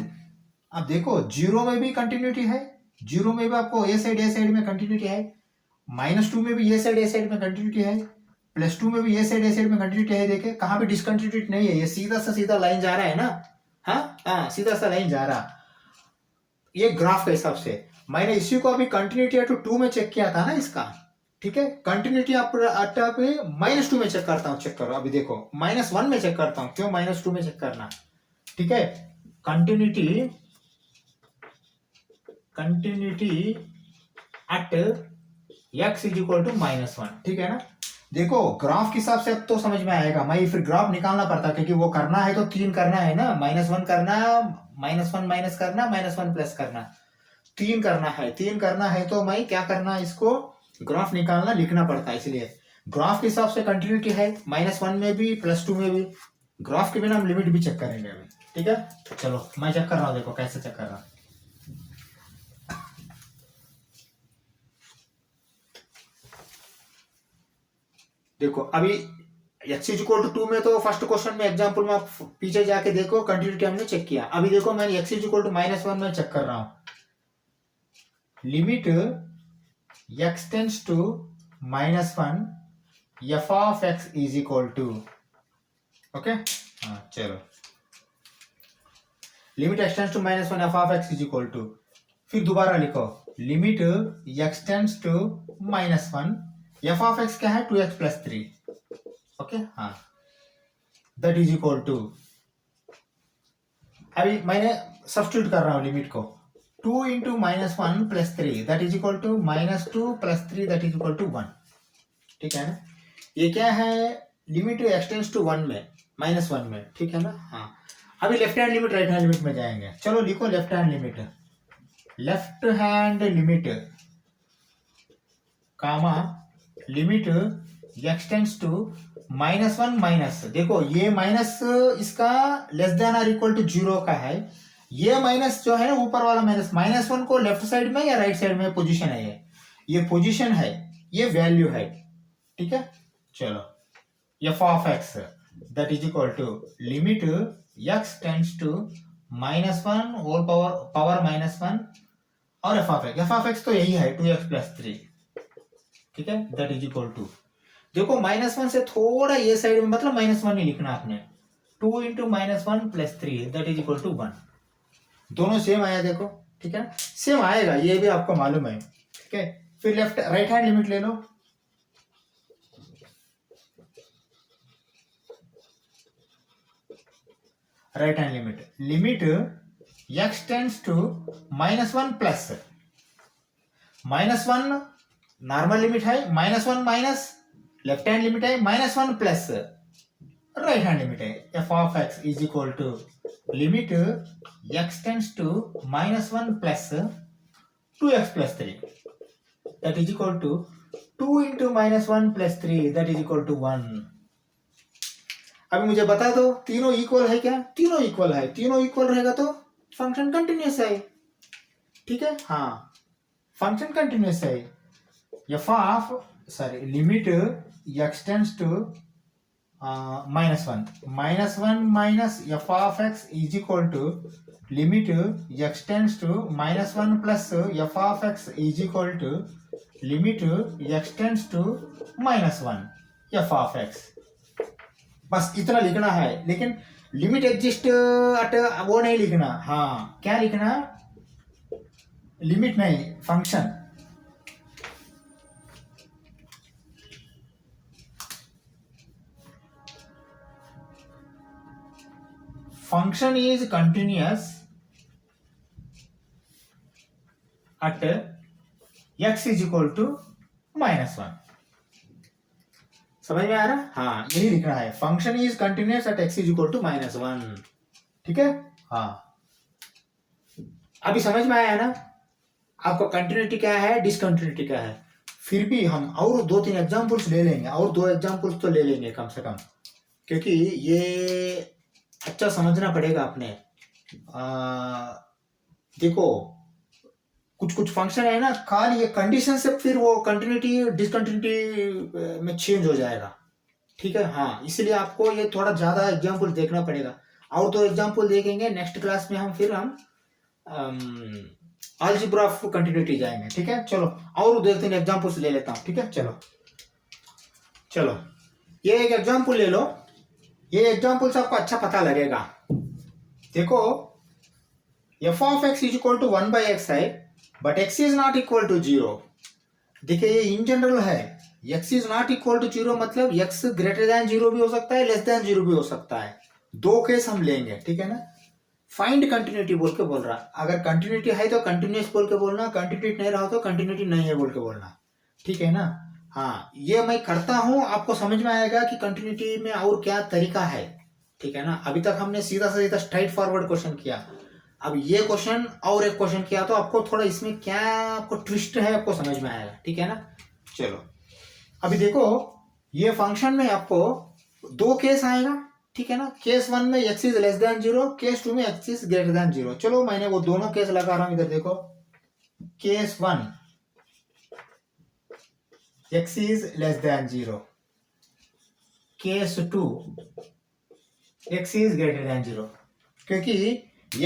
अब देखो जीरो में भी कंटिन्यूटी है, जीरो में भी आपको ए साइड में कंटिन्यूटी है, -2 में भी ये साइड ए साइड में कंटिन्यूटी है, +2 में भी ये साइड ए साइड में कंटिन्यूटी है। देखे कहाँ पे डिसकंटिन्यूटी नहीं है, ये सीधा सा सीधा लाइन जा रहा है ना, हाँ सीधा सा लाइन जा रहा, ये ग्राफ के हिसाब से। मैंने इसी को अभी कंटिन्यूटी एट 2 में चेक किया था ना इसका। ठीक है, कंटिन्यूटी आप -2 में चेक करता हूँ, चेक करो अभी देखो, -1 में चेक करता हूँ, क्यों -2 में चेक करना। ठीक है, continuity at x is equal to -1। ठीक है ना, देखो ग्राफ के हिसाब से अब तो समझ में आएगा, मैं फिर ग्राफ निकालना पड़ता, क्योंकि वो करना है तो 3 करना है ना, -1 करना, -1 माइनस करना, -1 प्लस करना, 3 करना है, 3 करना है तो मैं क्या करना, इसको ग्राफ निकालना लिखना पड़ता है। इसलिए ग्राफ के हिसाब से कंटिन्यूटी है, -1 में भी +2 में भी। ग्राफ के बिना हम लिमिट भी चेक करेंगे अभी। ठीक है, चलो मैं चेक कर रहा हूँ, देखो कैसे चेक कर रहा हूँ। देखो अभी x इज इक्वल टू 2 में तो फर्स्ट क्वेश्चन में एग्जांपल में आप पीछे जाके देखो कंटिन्यूटी हमने चेक किया। अभी देखो मैं x इज इक्वल टू -1 में चेक कर रहा हूँ, limit x tends to -1 f of x is equal to okay हाँ चलो, limit x tends to minus one f of x is equal to, फिर दोबारा लिखो limit x tends to minus one f of x क्या है 2x प्लस 3, ओके हाँ, that is equal to, अभी मैंने सब्स्टिट्यूट कर रहा हूँ लिमिट को, 2 into minus one plus 3 that is equal to minus 2 plus 3 that is equal to 1, ठीक है ना। ये क्या है, लिमिट एक्सटेंड्स टू 1 में, माइनस 1 में, ठीक है ना हाँ। अभी left hand limit right hand limit में जाएंगे, चलो लिखो left hand limit, left hand limit comma limit x tends to minus one minus, देखो ये माइनस इसका लेस देन और इक्वल टू 0 का है, ये माइनस जो है ऊपर वाला माइनस, माइनस वन को लेफ्ट साइड में या राइट साइड में पोजीशन है, ये पोजीशन है, ये वैल्यू है, ठीक है। चलो f of x that is equal to limit x tends to minus one whole power minus one और एफ ऑफ एक्स तो यही है 2x प्लस 3, ठीक है, दैट इज इक्वल टू, देखो माइनस वन से थोड़ा ये साइड में, मतलब माइनस वन ही लिखना आपने, 2 into minus one plus 3 that is equal to 1, दोनों सेम आया देखो, ठीक है, सेम आएगा ये भी आपको मालूम है, ठीक है। फिर लेफ्ट राइट हैंड लिमिट ले लो, right hand limit, limit x tends to minus one plus, minus one normal limit है, minus one minus left hand limit है, minus one plus right hand limit है, F of x is equal to limit x tends to minus one plus 2x plus 3 that is equal to 2 into minus one plus 3 that is equal to 1। अभी मुझे बता दो तीनों equal है क्या, तीनों equal है, तीनों इक्वल रहेगा तो फंक्शन कंटिन्यूअस है, ठीक है हाँ, फंक्शन कंटिन्यूअस है, F of sorry limit x tends to minus one minus F of x is equal to limit x tends to minus one plus f of x is equal to limit x tends to minus one f of x, बस इतना लिखना है, लेकिन limit exist अट वो नहीं लिखना, हाँ क्या लिखना, लिमिट नहीं function, function is continuous at x is equal to minus one, समझ में आ रहा, हाँ यही लिखना है, function is continuous at x is equal to minus one, ठीक है हाँ। अभी समझ में आया ना आपको कंटिन्यूटी क्या है, डिसकंटिन्यूटी क्या है। फिर भी हम और 2-3 एग्जांपल्स ले लेंगे, और 2 एग्जांपल्स तो ले लेंगे कम से कम, क्योंकि ये अच्छा समझना पड़ेगा आपने। देखो कुछ कुछ फंक्शन है ना, खाली ये कंडीशन से फिर वो कंटिन्यूटी डिसकंटिन्यूटी में चेंज हो जाएगा, ठीक है हाँ, इसलिए आपको ये थोड़ा ज्यादा एग्जांपल देखना पड़ेगा, और 2 एग्जांपल देखेंगे नेक्स्ट क्लास में हम, फिर हम अलजेब्रा ऑफ कंटिन्यूटी जाएंगे, ठीक है। चलो और 2-3 एग्जांपल्स ले लेता हूँ, ठीक है चलो चलो ये एक एग्जांपल ले लो, ये एग्जांपल से आपको अच्छा पता लगेगा। देखो F of x is equal to 1/x है, but x is not equal to 0। देखिए ये इन जनरल है, x is not equal to 0 मतलब x ग्रेटर देन 0 भी हो सकता है, लेस देन 0 भी हो सकता है, 2 केस हम लेंगे, ठीक है ना। फाइंड कंटिन्यूटी बोल के बोल रहा, अगर कंटिन्यूटी है तो कंटिन्यूअस बोल के बोलना, कंटिन्यूटी नहीं रहा तो कंटिन्यूटी नहीं है बोल के बोलना, ठीक है ना हाँ। ये मैं करता हूं, आपको समझ में आएगा कि कंटिन्यूटी में और क्या तरीका है, ठीक है ना। अभी तक हमने सीधा सीधा स्ट्राइट फॉरवर्ड क्वेश्चन किया, अब ये क्वेश्चन और एक क्वेश्चन किया तो आपको थोड़ा इसमें क्या आपको ट्विस्ट है आपको समझ में आएगा, ठीक है ना। चलो अभी देखो ये फंक्शन में आपको 2 केस आएगा, ठीक है ना। केस 1 में x is less than 0, case 2 में x इज ग्रेटर देन 0। चलो मैंने वो दोनों केस लगा रहा हूं, इधर देखो case 1 x is less than 0, case 2 x is greater than 0, क्योंकि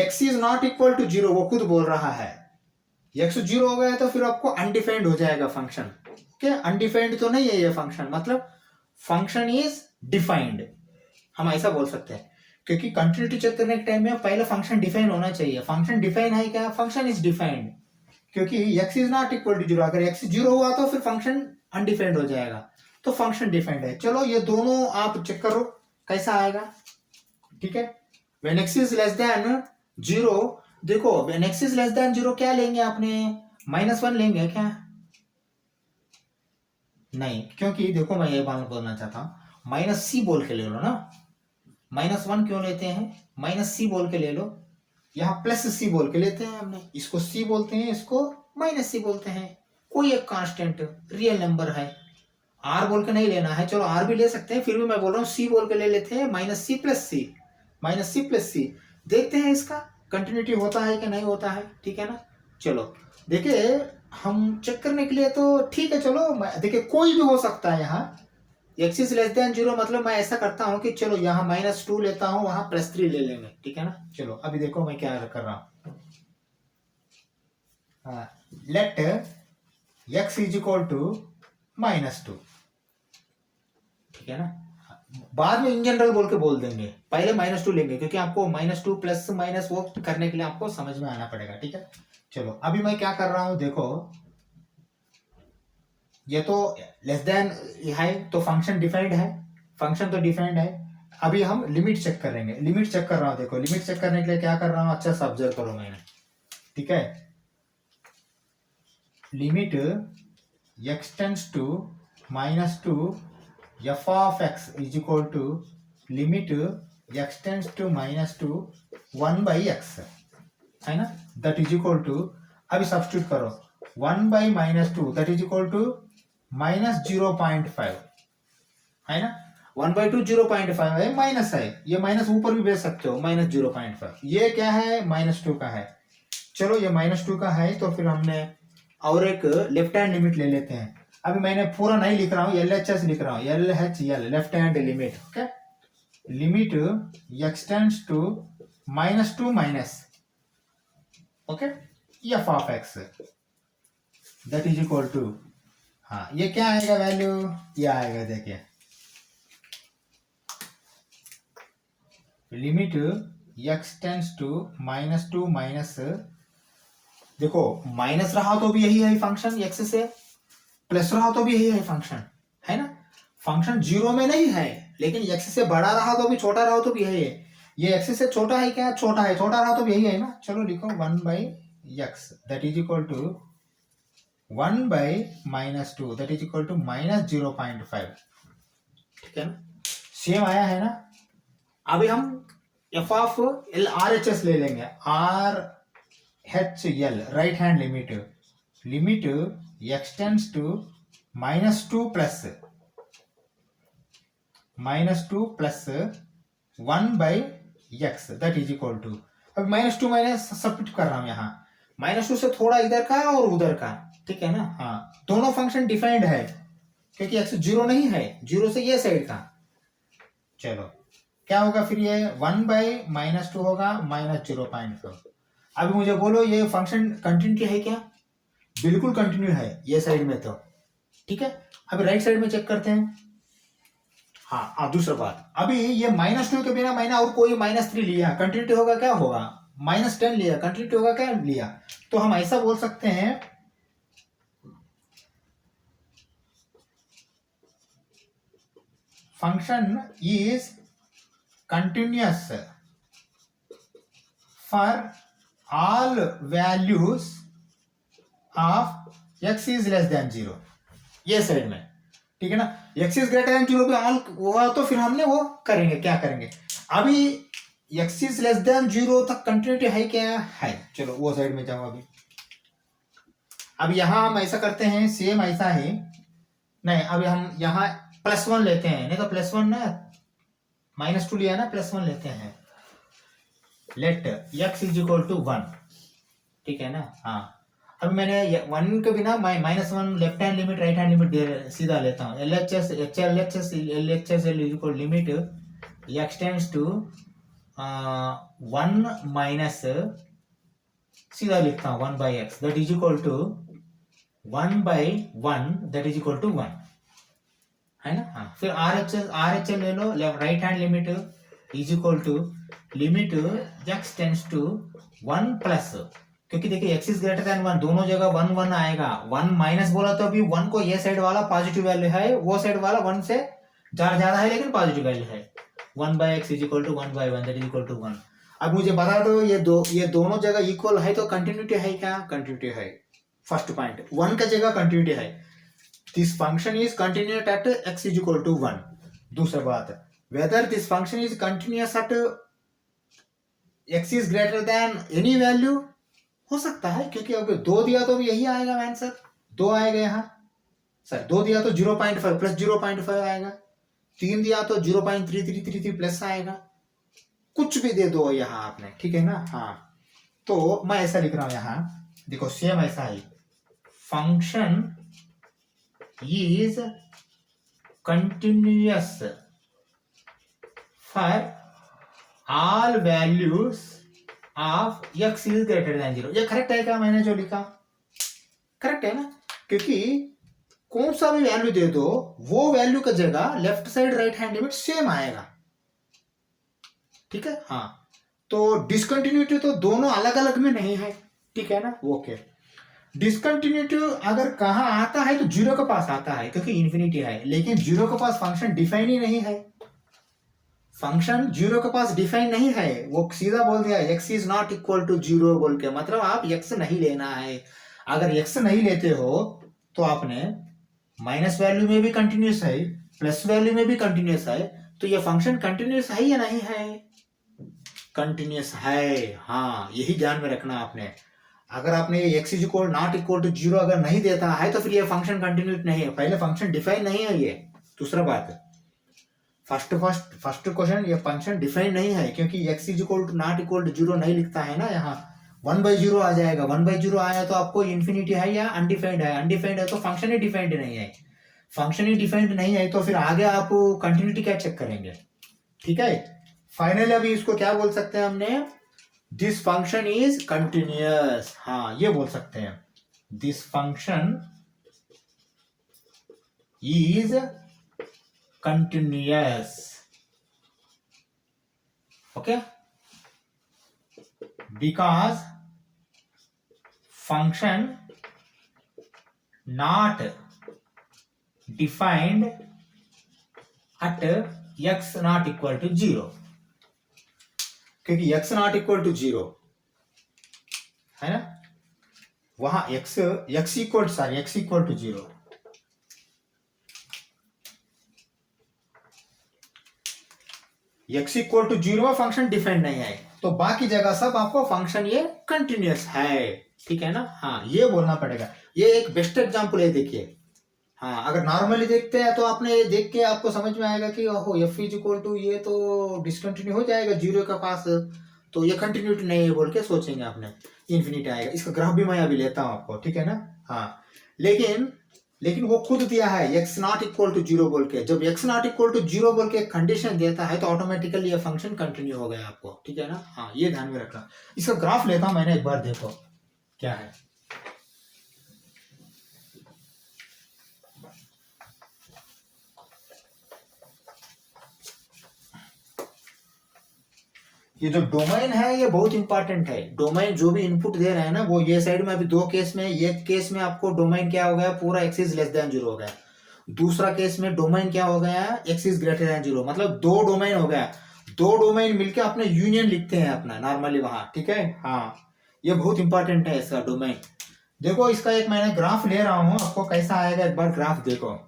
x is not equal to 0 वो खुद बोल रहा है, x 0 हो गया तो फिर आपको अनडिफाइंड हो जाएगा फंक्शन, क्या अनडिफाइंड तो नहीं है ये फंक्शन, मतलब फंक्शन इज डिफाइंड, हम ऐसा बोल सकते हैं, क्योंकि कंटिन्यूटी चेक करने के टाइम में पहले फंक्शन डिफाइन होना चाहिए। फंक्शन डिफाइन है क्या? फंक्शन इज डिफाइंड, क्योंकि x is not equal to zero. अगर x जीरो हुआ तो फिर फंक्शन अनडिफाइंड हो जाएगा, तो फंक्शन डिफाइंड है। चलो ये दोनों आप चेक करो कैसा आएगा, ठीक है। When x is less than zero, देखो when x is less than zero क्या लेंगे आपने? -1 लेंगे क्या? नहीं, क्योंकि देखो मैं ये बात बोलना चाहता हूं, -c बोल के ले लो ना। -1 क्यों लेते हैं? -c बोल के ले लो। यहाँ +c बोल के लेते हैं हमने, इसको c बोलते हैं, इसको -c बोलते हैं। कोई एक कांस्टेंट रियल नंबर है, r बोल के नहीं लेना है। चलो r भी ले सकते हैं, फिर भी मैं बोल रहा हूँ c बोल के ले लेते हैं। -c+c देखते हैं इसका कंटिन्यूटी होता है कि नहीं होता है, ठीक है ना। चलो देखिए, हम चेक करने के लिए तो ठीक है। चलो देखिए, कोई भी हो सकता है यहाँ। x is less than zero मतलब मैं ऐसा करता हूँ कि चलो यहाँ -2 लेता हूँ, वहां +3 ले लेंगे, ठीक है ना। चलो अभी देखो मैं क्या कर रहा हूँ। Let x is equal to -2, ठीक है ना। बाद में इन जनरल बोल के बोल देंगे, पहले -2 लेंगे, क्योंकि आपको -2 प्लस माइनस वो करने के लिए आपको समझ में आना पड़ेगा, ठीक है। चलो अभी मैं क्या कर रहा हूं, देखो ये तो लेस देन है तो फंक्शन डिफाइंड है, फंक्शन तो डिफाइंड है। अभी हम लिमिट चेक करेंगे, लिमिट चेक कर रहा हूं। देखो लिमिट चेक करने के लिए क्या कर रहा हूं, अच्छा सा ऑब्जर्व करो मैंने, ठीक है। Limit x tends to -2 f of x is equal to limit x tends to -2 1/x, है ना। दैट इज इक्वल टू, अभी सब्स्टिट्यूट करो, 1/-2 दैट इज इक्वल टू -0.5, है ना। 1/2 0.5 है, माइनस है, ये माइनस ऊपर भी भेज सकते हो, -0.5। ये क्या है? -2 का है। चलो ये -2 का है, तो फिर हमने और एक लेफ्ट हैंड लिमिट ले लेते हैं। अभी मैंने पूरा नहीं लिख रहा हूँ, LHS लिख रहा हूँ, LHL left hand limit, okay. Limit x tends to -2 minus, okay, f of x that is equal to, हाँ ये क्या आएगा वैल्यू? ये आएगा, देखिए limit x tends to -2 minus, देखो माइनस रहा तो भी यही है फंक्शन x से, प्लस रहा तो भी यही है फंक्शन, है ना। फंक्शन जीरो में नहीं है, लेकिन x से बड़ा रहा तो भी, छोटा रहा तो भी यही है। ये x से छोटा है क्या? छोटा है, छोटा रहा तो भी यही है ना। चलो लिखो 1/x that is equal to 1/-2 that is equal to -0.5, ठीक है ना। सेम आया है ना। अभी हम f ऑफ L RHS ले लेंगे, RHL right hand limit, limit x tends to -2 plus 1/x that is equal to, अब -2 मैंने सब्स्टिट्यूट कर रहा हूं यहाँ, -2 से थोड़ा इधर का और उधर का, ठीक है ना। हाँ दोनों फंक्शन डिफाइंड है, क्योंकि x जीरो नहीं है, जीरो से ये साइड का। चलो क्या होगा फिर, ये 1/-2 होगा -0.5। अभी मुझे बोलो ये फंक्शन कंटिन्यूटी है क्या? बिल्कुल कंटिन्यू है ये साइड में तो, ठीक है। अभी राइट साइड में चेक करते हैं। हाँ दूसरा बात, अभी ये -2 के बिना मैंने और कोई -3 लिया, कंटिन्यूटी होगा क्या? होगा। -10 लिया, कंटिन्यूटी होगा क्या? लिया। तो हम ऐसा बोल सकते हैं, function is continuous for all values of x is less than 0, ये साइड में, ठीक है ना। x इज ग्रेटर देन 0 भी ऑल हुआ तो फिर हमने वो करेंगे, क्या करेंगे। अभी x इज लेस देन 0 तक कंटिन्यूटी है क्या? है। चलो वो साइड में जाओ। अब यहां हम ऐसा करते हैं, सेम ऐसा है नहीं, अभी हम यहाँ +1 लेते हैं, नहीं तो +1 ना, -2 लिया ना, +1 लेते हैं। Let x is equal to 1, ठीक है ना। हाँ अब मैंने 1 के बिना -1 left hand limit right hand limit सीधा लेता हूँ। LHS is equal limit x tends to 1 minus, सीधा लिखता हूँ 1/x that is equal to 1/1 that is equal to 1, है ना। हाँ, फिर आर एच एल ले लो, right hand limit is equal to limit x tends to 1 plus, क्योंकि देखिए x इज ग्रेटर देन 1, दोनों जगह 1 1 आएगा। 1 माइनस बोला तो अभी 1 को ये साइड वाला पॉजिटिव वैल्यू है, वो साइड वाला 1 से ज्यादा है लेकिन पॉजिटिव वैल्यू है। 1/x is equal to 1/1 that is equal to 1। अब मुझे बता दो ये दोनों जगह इक्वल है तो कंटिन्यूटी है क्या? कंटिन्यूटी है। फर्स्ट पॉइंट 1 का जगह कंटिन्यूटी है, this function is continuous at x is equal to 1। दूसरा बात, whether this function is continuous at x is greater than any value, हो सकता है, क्योंकि अगर 2 दिया तो यही आएगा आंसर, 2 आएगा यहाँ सर। 2 दिया तो 0.5 प्लस 0.5 आएगा, 3 दिया तो 0.3333 प्लस आएगा, कुछ भी दे दो यहाँ आपने, ठीक है ना। हाँ, तो मैं ऐसा लिख रहा हूं यहाँ, देखो सेम ऐसा ही, function is continuous for all values of x is greater than 0। ये करेक्ट है क्या मैंने जो लिखा? करेक्ट है ना, क्योंकि कौन सा भी वैल्यू दे दो वो वैल्यू का जगह left side right hand limit same आएगा, ठीक है। हाँ, तो डिसकंटिन्यूटी तो दोनों अलग अलग में नहीं है, ठीक है ना। ओके, डिसकंटिन्यूटी अगर कहाँ आता है तो 0 के पास आता है, क्योंकि इंफिनिटी है, लेकिन 0 के पास फंक्शन डिफाइन ही नहीं है। फंक्शन 0 के पास डिफाइन नहीं है, वो सीधा बोल दिया x is not equal to 0 बोल के, मतलब आप x नहीं लेना है। अगर x नहीं लेते हो तो आपने माइनस वैल्यू में भी कंटिन्यूस है, प्लस वैल्यू में भी कंटिन्यूस है, तो ये फंक्शन कंटिन्यूस है या नहीं है? कंटिन्यूस है। हाँ, यही ध्यान में रखना आपने। अगर आपने ये x is equal not equal to 0 अगर नहीं देता है तो फिर ये फंक्शन कंटिन्यूस नहीं है, पहले फंक्शन डिफाइन नहीं है ये। दूसरा बात, फर्स्ट क्वेश्चन, ये फंक्शन डिफाइन नहीं है, क्योंकि x is equal to not equal to 0 नहीं लिखता है ना, यहाँ 1/0 आ जाएगा। 1/0 आया तो आपको इन्फिनिटी है या अनडिफाइंड है? अनडिफाइंड है तो फंक्शन ही डिफाइंड नहीं है। फंक्शन ही डिफाइंड नहीं है तो फिर आगे आप कंटिन्यूटी क्या चेक करेंगे, ठीक है। फाइनली अभी इसको क्या बोल सकते हैं हमने? This function is continuous. हाँ, ये बोल सकते हैं, this function is continuous. Okay, because function not defined at x not equal to 0, क्योंकि x नॉट इक्वल टू 0 है ना, वहां x equal to 0, x equal to 0 function defined नहीं है, तो बाकी जगह सब आपको फंक्शन ये कंटिन्यूअस है, ठीक है ना। हाँ, ये बोलना पड़ेगा। ये एक बेस्ट एग्जांपल है, देखिए। हाँ, अगर नॉर्मली देखते हैं तो आपने ये देख के आपको समझ में आएगा कि ओहो f इज इक्वल टू, ये तो डिसकंटिन्यू हो जाएगा 0 के पास, तो ये कंटिन्यूटी नहीं है बोल के सोचेंगे आपने, इन्फिनिटी आएगा। इसका ग्राफ भी मैं अभी लेता हूं आपको, ठीक है ना। हाँ, लेकिन वो खुद दिया है x नॉट इक्वल टू 0 बोल के। जब x नॉट इक्वल टू 0 बोल के कंडीशन देता है तो ऑटोमेटिकली ये फंक्शन कंटिन्यू हो गया आपको, ठीक है ना। हाँ, ये ध्यान में रखना। इसका ग्राफ लेता हूं मैंने, एक बार देखो क्या है। ये जो डोमेन है ये बहुत इंपॉर्टेंट है। डोमेन जो भी इनपुट दे रहे हैं ना, वो ये साइड में अभी 2 केस में, एक केस में आपको डोमेन क्या हो गया, पूरा x इज लेस देन 0 हो गया। दूसरा केस में डोमेन क्या हो गया, x इज ग्रेटर देन 0, मतलब 2 डोमेन हो गया। 2 डोमेन मिलके अपने यूनियन लिखते हैं अपना नॉर्मली वहां, ठीक है। हाँ, ये बहुत इंपॉर्टेंट है इसका डोमेन। देखो, इसका एक मैंने ग्राफ ले रहा हूं, आपको कैसा आएगा एक बार ग्राफ देखो।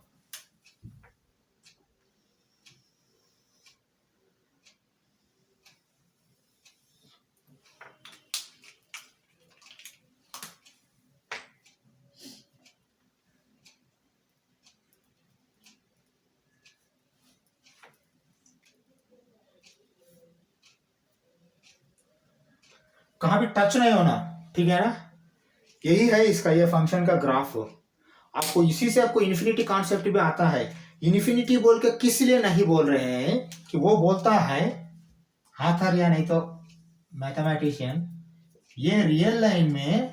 कहाँ भी टच नहीं होना, ठीक है ना। यही है इसका, ये फंक्शन का ग्राफ। आपको इसी से आपको इन्फिनिटी कॉन्सेप्ट भी आता है। इन्फिनिटी बोल के किस लिए नहीं बोल रहे हैं कि वो बोलता है हाथर या नहीं तो मैथमेटिशियन, ये रियल लाइन में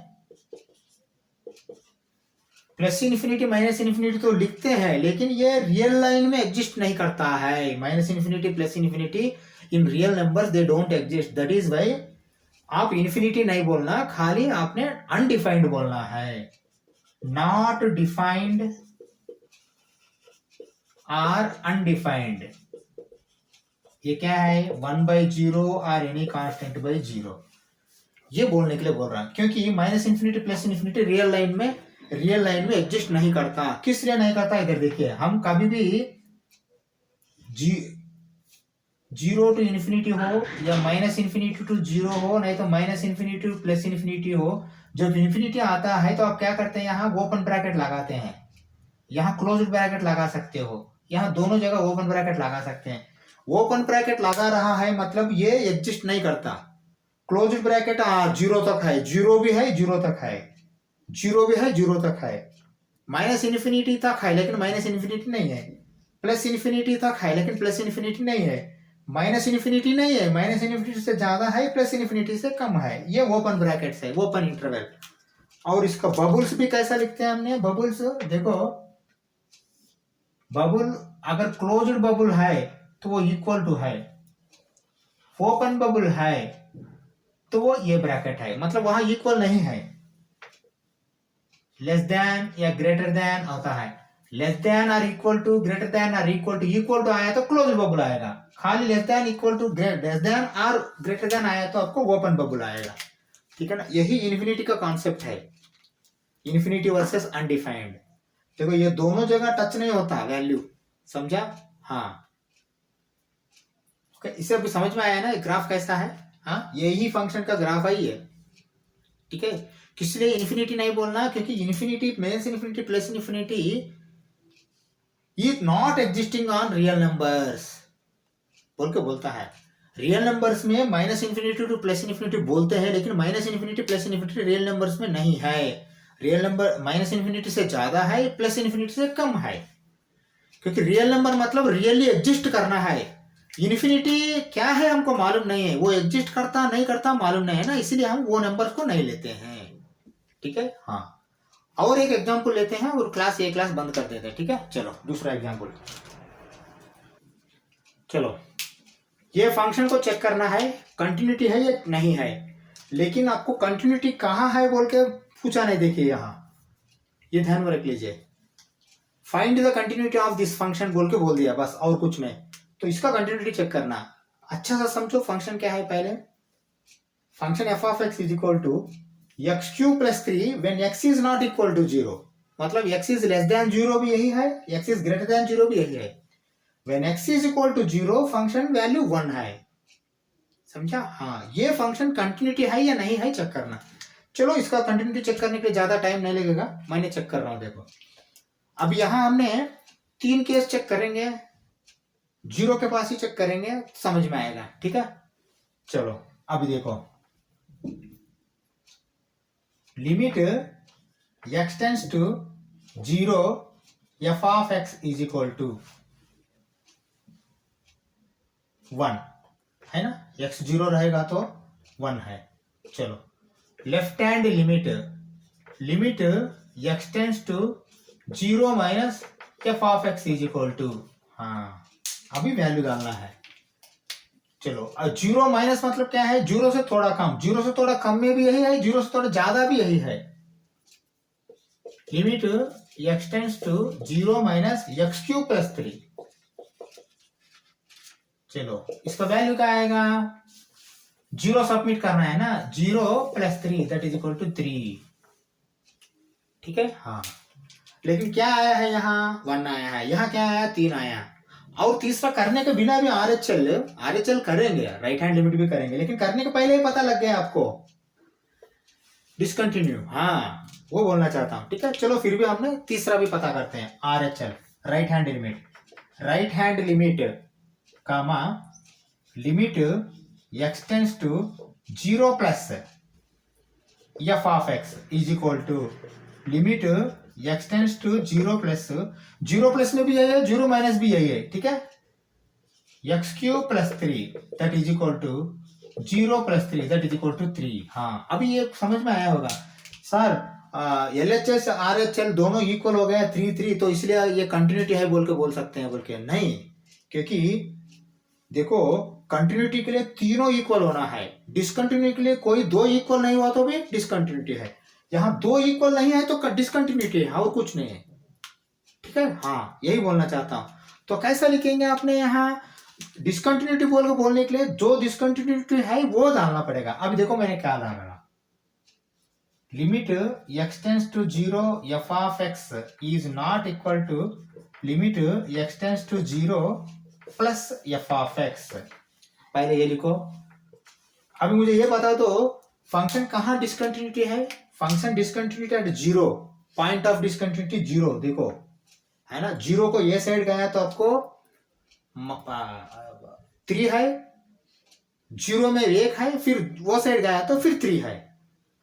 प्लस इन्फिनिटी माइनस इन्फिनिटी तो लिखते हैं, लेकिन ये रियल लाइन में एग्जिस्ट नहीं करता है। Minus infinity plus infinity in real numbers they don't exist, that is why आप इन्फिनिटी नहीं बोलना, खाली आपने अनडिफाइंड बोलना है। नॉट डिफाइंड आर अनडिफाइंड, ये क्या है, 1/0 और एनी कांस्टेंट बाई 0, ये बोलने के लिए बोल रहा है। क्योंकि minus infinity plus infinity real line में एग्जिस्ट नहीं करता। किस लिए नहीं करता, इधर देखिए, हम कभी भी 0 टू इन्फिनिटी हो या माइनस इन्फिनिटी टू 0 हो, नहीं तो minus infinity two plus infinity हो, जब इन्फिनिटी आता है तो आप क्या करते हैं, यहाँ ओपन ब्रैकेट लगाते हैं, यहाँ क्लोज ब्रैकेट लगा सकते हो, यहाँ दोनों जगह ओपन ब्रैकेट लगा सकते हैं। ओपन ब्रैकेट लगा रहा है मतलब ये एग्जिस्ट नहीं करता। क्लोज ब्रैकेट 0 तक है, 0 भी है 0 तक है, 0 भी है 0 तक है, माइनस इन्फिनिटी तक है लेकिन माइनस इन्फिनिटी नहीं है, प्लस इन्फिनिटी तक है लेकिन प्लस इन्फिनिटी नहीं है, माइनस इन्फिनिटी नहीं है, माइनस इन्फिनिटी से ज्यादा है, प्लस इन्फिनिटी से कम है। ये ओपन ब्रैकेट्स है, ओपन इंटरवल। और इसका बबल्स भी कैसा लिखते हैं हमने, बबल्स देखो, बबल अगर क्लोज्ड बबल है तो वो इक्वल टू है, ओपन बबल है तो वो ये ब्रैकेट है, मतलब वहां इक्वल नहीं है, लेस देन या ग्रेटर देन होता है, लेस देन और इक्वल टू, ग्रेटर देन और इक्वल टू आया तो क्लोज बबल आएगा, खाली less than equal to less than और ग्रेटर देन आया तो आपको ओपन बबल आएगा। ठीक है ना, यही इन्फिनिटी का कॉन्सेप्ट है, इन्फिनिटी वर्सेस अनडिफाइंड। देखो ये दोनों जगह टच नहीं होता वैल्यू, समझा, हाँ ओके, इसे अभी समझ में आया ना ग्राफ कैसा है, हाँ यही फंक्शन का ग्राफ है ये। ठीक है, किस लिए इन्फिनिटी नहीं बोलना, क्योंकि infinity minus infinity plus infinity is not existing on real numbers बोल के बोलता है। रियल नंबर्स में minus infinity two plus infinity बोलते हैं, लेकिन minus infinity plus infinity real numbers में नहीं है। रियल नंबर माइनस इन्फिनिटी से ज्यादा है, प्लस इन्फिनिटी से कम है, क्योंकि रियल नंबर मतलब रियली एग्जिस्ट करना है। इन्फिनिटी क्या है हमको मालूम नहीं है, वो एग्जिस्ट करता नहीं करता मालूम नहीं है ना, इसलिए हम वो नंबर को नहीं लेते हैं। ठीक है, हाँ और एक एग्जांपल लेते हैं और ये क्लास बंद कर देते हैं। ठीक है, चलो दूसरा एग्जांपल। चलो ये फंक्शन को चेक करना है कंटिन्यूटी है या नहीं है, लेकिन आपको कंटिन्यूटी कहाँ है बोल के पूछा नहीं। देखिए यहाँ ये ध्यान में रख लीजिए, find the continuity of this function बोल के बोल दिया बस, और कुछ नहीं। तो इसका कंटिन्यूटी चेक करना, अच्छा सा समझो फंक्शन क्या है। पहले function f of x is equal to x cube plus 3 when x is not equal to 0, मतलब एक्स इज लेस देन 0 भी यही है, एक्स इज ग्रेटर देन 0 भी यही है। When x is equal to 0 function value 1 है, समझा, हाँ ये फंक्शन कंटिन्यूटी है या नहीं है चेक करना। चलो इसका कंटिन्यूटी चेक करने के लिए ज्यादा टाइम नहीं लगेगा, मैंने चेक कर रहा हूं। देखो अब यहां हमने 3 केस चेक करेंगे, 0 के पास ही चेक करेंगे, समझ में आएगा। ठीक है, चलो अभी देखो, limit x tends to 0 f of x is equal to 1 है ना, x 0 रहेगा तो 1 है। चलो left hand limit x tends to 0 minus f of x is equal to, हाँ अभी वैल्यू डालना है। चलो 0 माइनस मतलब क्या है, 0 से थोड़ा कम, 0 से थोड़ा कम में भी यही है, 0 से थोड़ा ज्यादा भी यही है। Limit x tends to 0 minus x cube plus 3, चलो इसका वैल्यू क्या आएगा, 0 सबमिट करना है ना, 0 plus 3 that is equal to 3। ठीक है, हाँ लेकिन क्या आया है, यहाँ 1 आया है, यहाँ क्या आया 3 आया। और तीसरा करने के बिना भी आरएचएल करेंगे, राइट हैंड लिमिट भी करेंगे, लेकिन करने के पहले ही पता लग गया आपको डिसकंटिन्यू, हाँ वो बोलना चाहता हूं। ठीक है, चलो फिर भी हमने तीसरा भी पता करते हैं, RHL right hand limit comma limit x tends to 0 plus f of x is equal to limit x tends to 0 plus में भी यही है, 0 माइनस भी यही है। ठीक है, x cube plus 3 that is equal to 0 plus 3 that is equal to 3। हाँ अभी ये समझ में आया होगा सर, LHS RHL दोनों इक्वल हो गए 3 तो इसलिए ये कंटिन्यूटी है बोल के बोल सकते हैं बोल के नहीं, क्योंकि देखो कंटिन्यूटी के लिए तीनों इक्वल होना है, डिसकंटिन्यूटी के लिए कोई दो इक्वल नहीं हुआ तो भी डिसकंटिन्यूटी है, यहाँ दो इक्वल नहीं है तो डिसकंटिन्यूटी है और कुछ नहीं है। ठीक है, हाँ यही बोलना चाहता हूं। तो कैसा लिखेंगे आपने यहाँ डिसकंटिन्यूटी बोलने के लिए जो डिसकंटिन्यूटी है वो डालना पड़ेगा। अब देखो मैंने क्या डाला, limit x tends to 0 f of x is not equal to limit x tends to 0 plus f of x। पहले ये लिखो। अभी मुझे ये बता दो फंक्शन कहाँ डिसकंटिन्यूटी है, function discontinuity at 0, point of discontinuity 0, देखो है ना, 0 को ये साइड गया तो आपको 3 है, 0 में 1 है, फिर वो साइड गया तो फिर 3 है,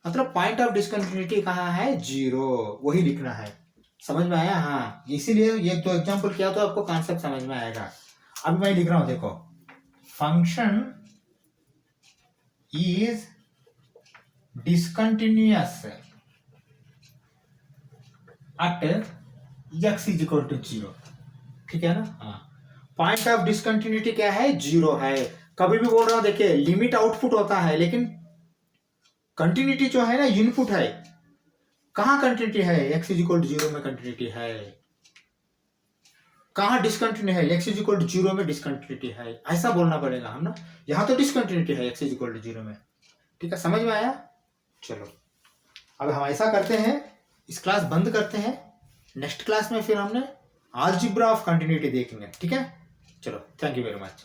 मतलब पॉइंट ऑफ डिसकंटिन्यूटी कहाँ है 0, वही लिखना है। समझ में आया? हाँ, इसीलिए ये दो एग्जांपल किया तो आपको कॉन्सेप्ट समझ में आएगा। अब मैं लिख रहा हूं, देखो function is discontinuous at x is equal to 0। ठीक है ना? हाँ, पॉइंट ऑफ डिसकंटिन्यूटी क्या है 0 है। कभी भी बोल रहा हूं, देखिए लिमिट आउटपुट होता है लेकिन कंटिन्यूटी जो है ना इनपुट है। कहाँ कंटिन्यूटी है? x इज इक्वल टू 0 में कंटिन्यूटी है। कहाँ डिसकंटिन्यू है? x इज इक्वल टू 0 में डिसकंटिन्यूटी है, ऐसा बोलना पड़ेगा हम ना। यहाँ तो डिसकंटिन्यूटी है x इज इक्वल टू 0 में। ठीक है, समझ में आया? चलो अब हम ऐसा करते हैं, इस क्लास बंद करते हैं, नेक्स्ट क्लास में फिर हमने अलजेब्रा ऑफ कंटिन्यूटी देखेंगे। ठीक है, चलो थैंक यू वेरी मच।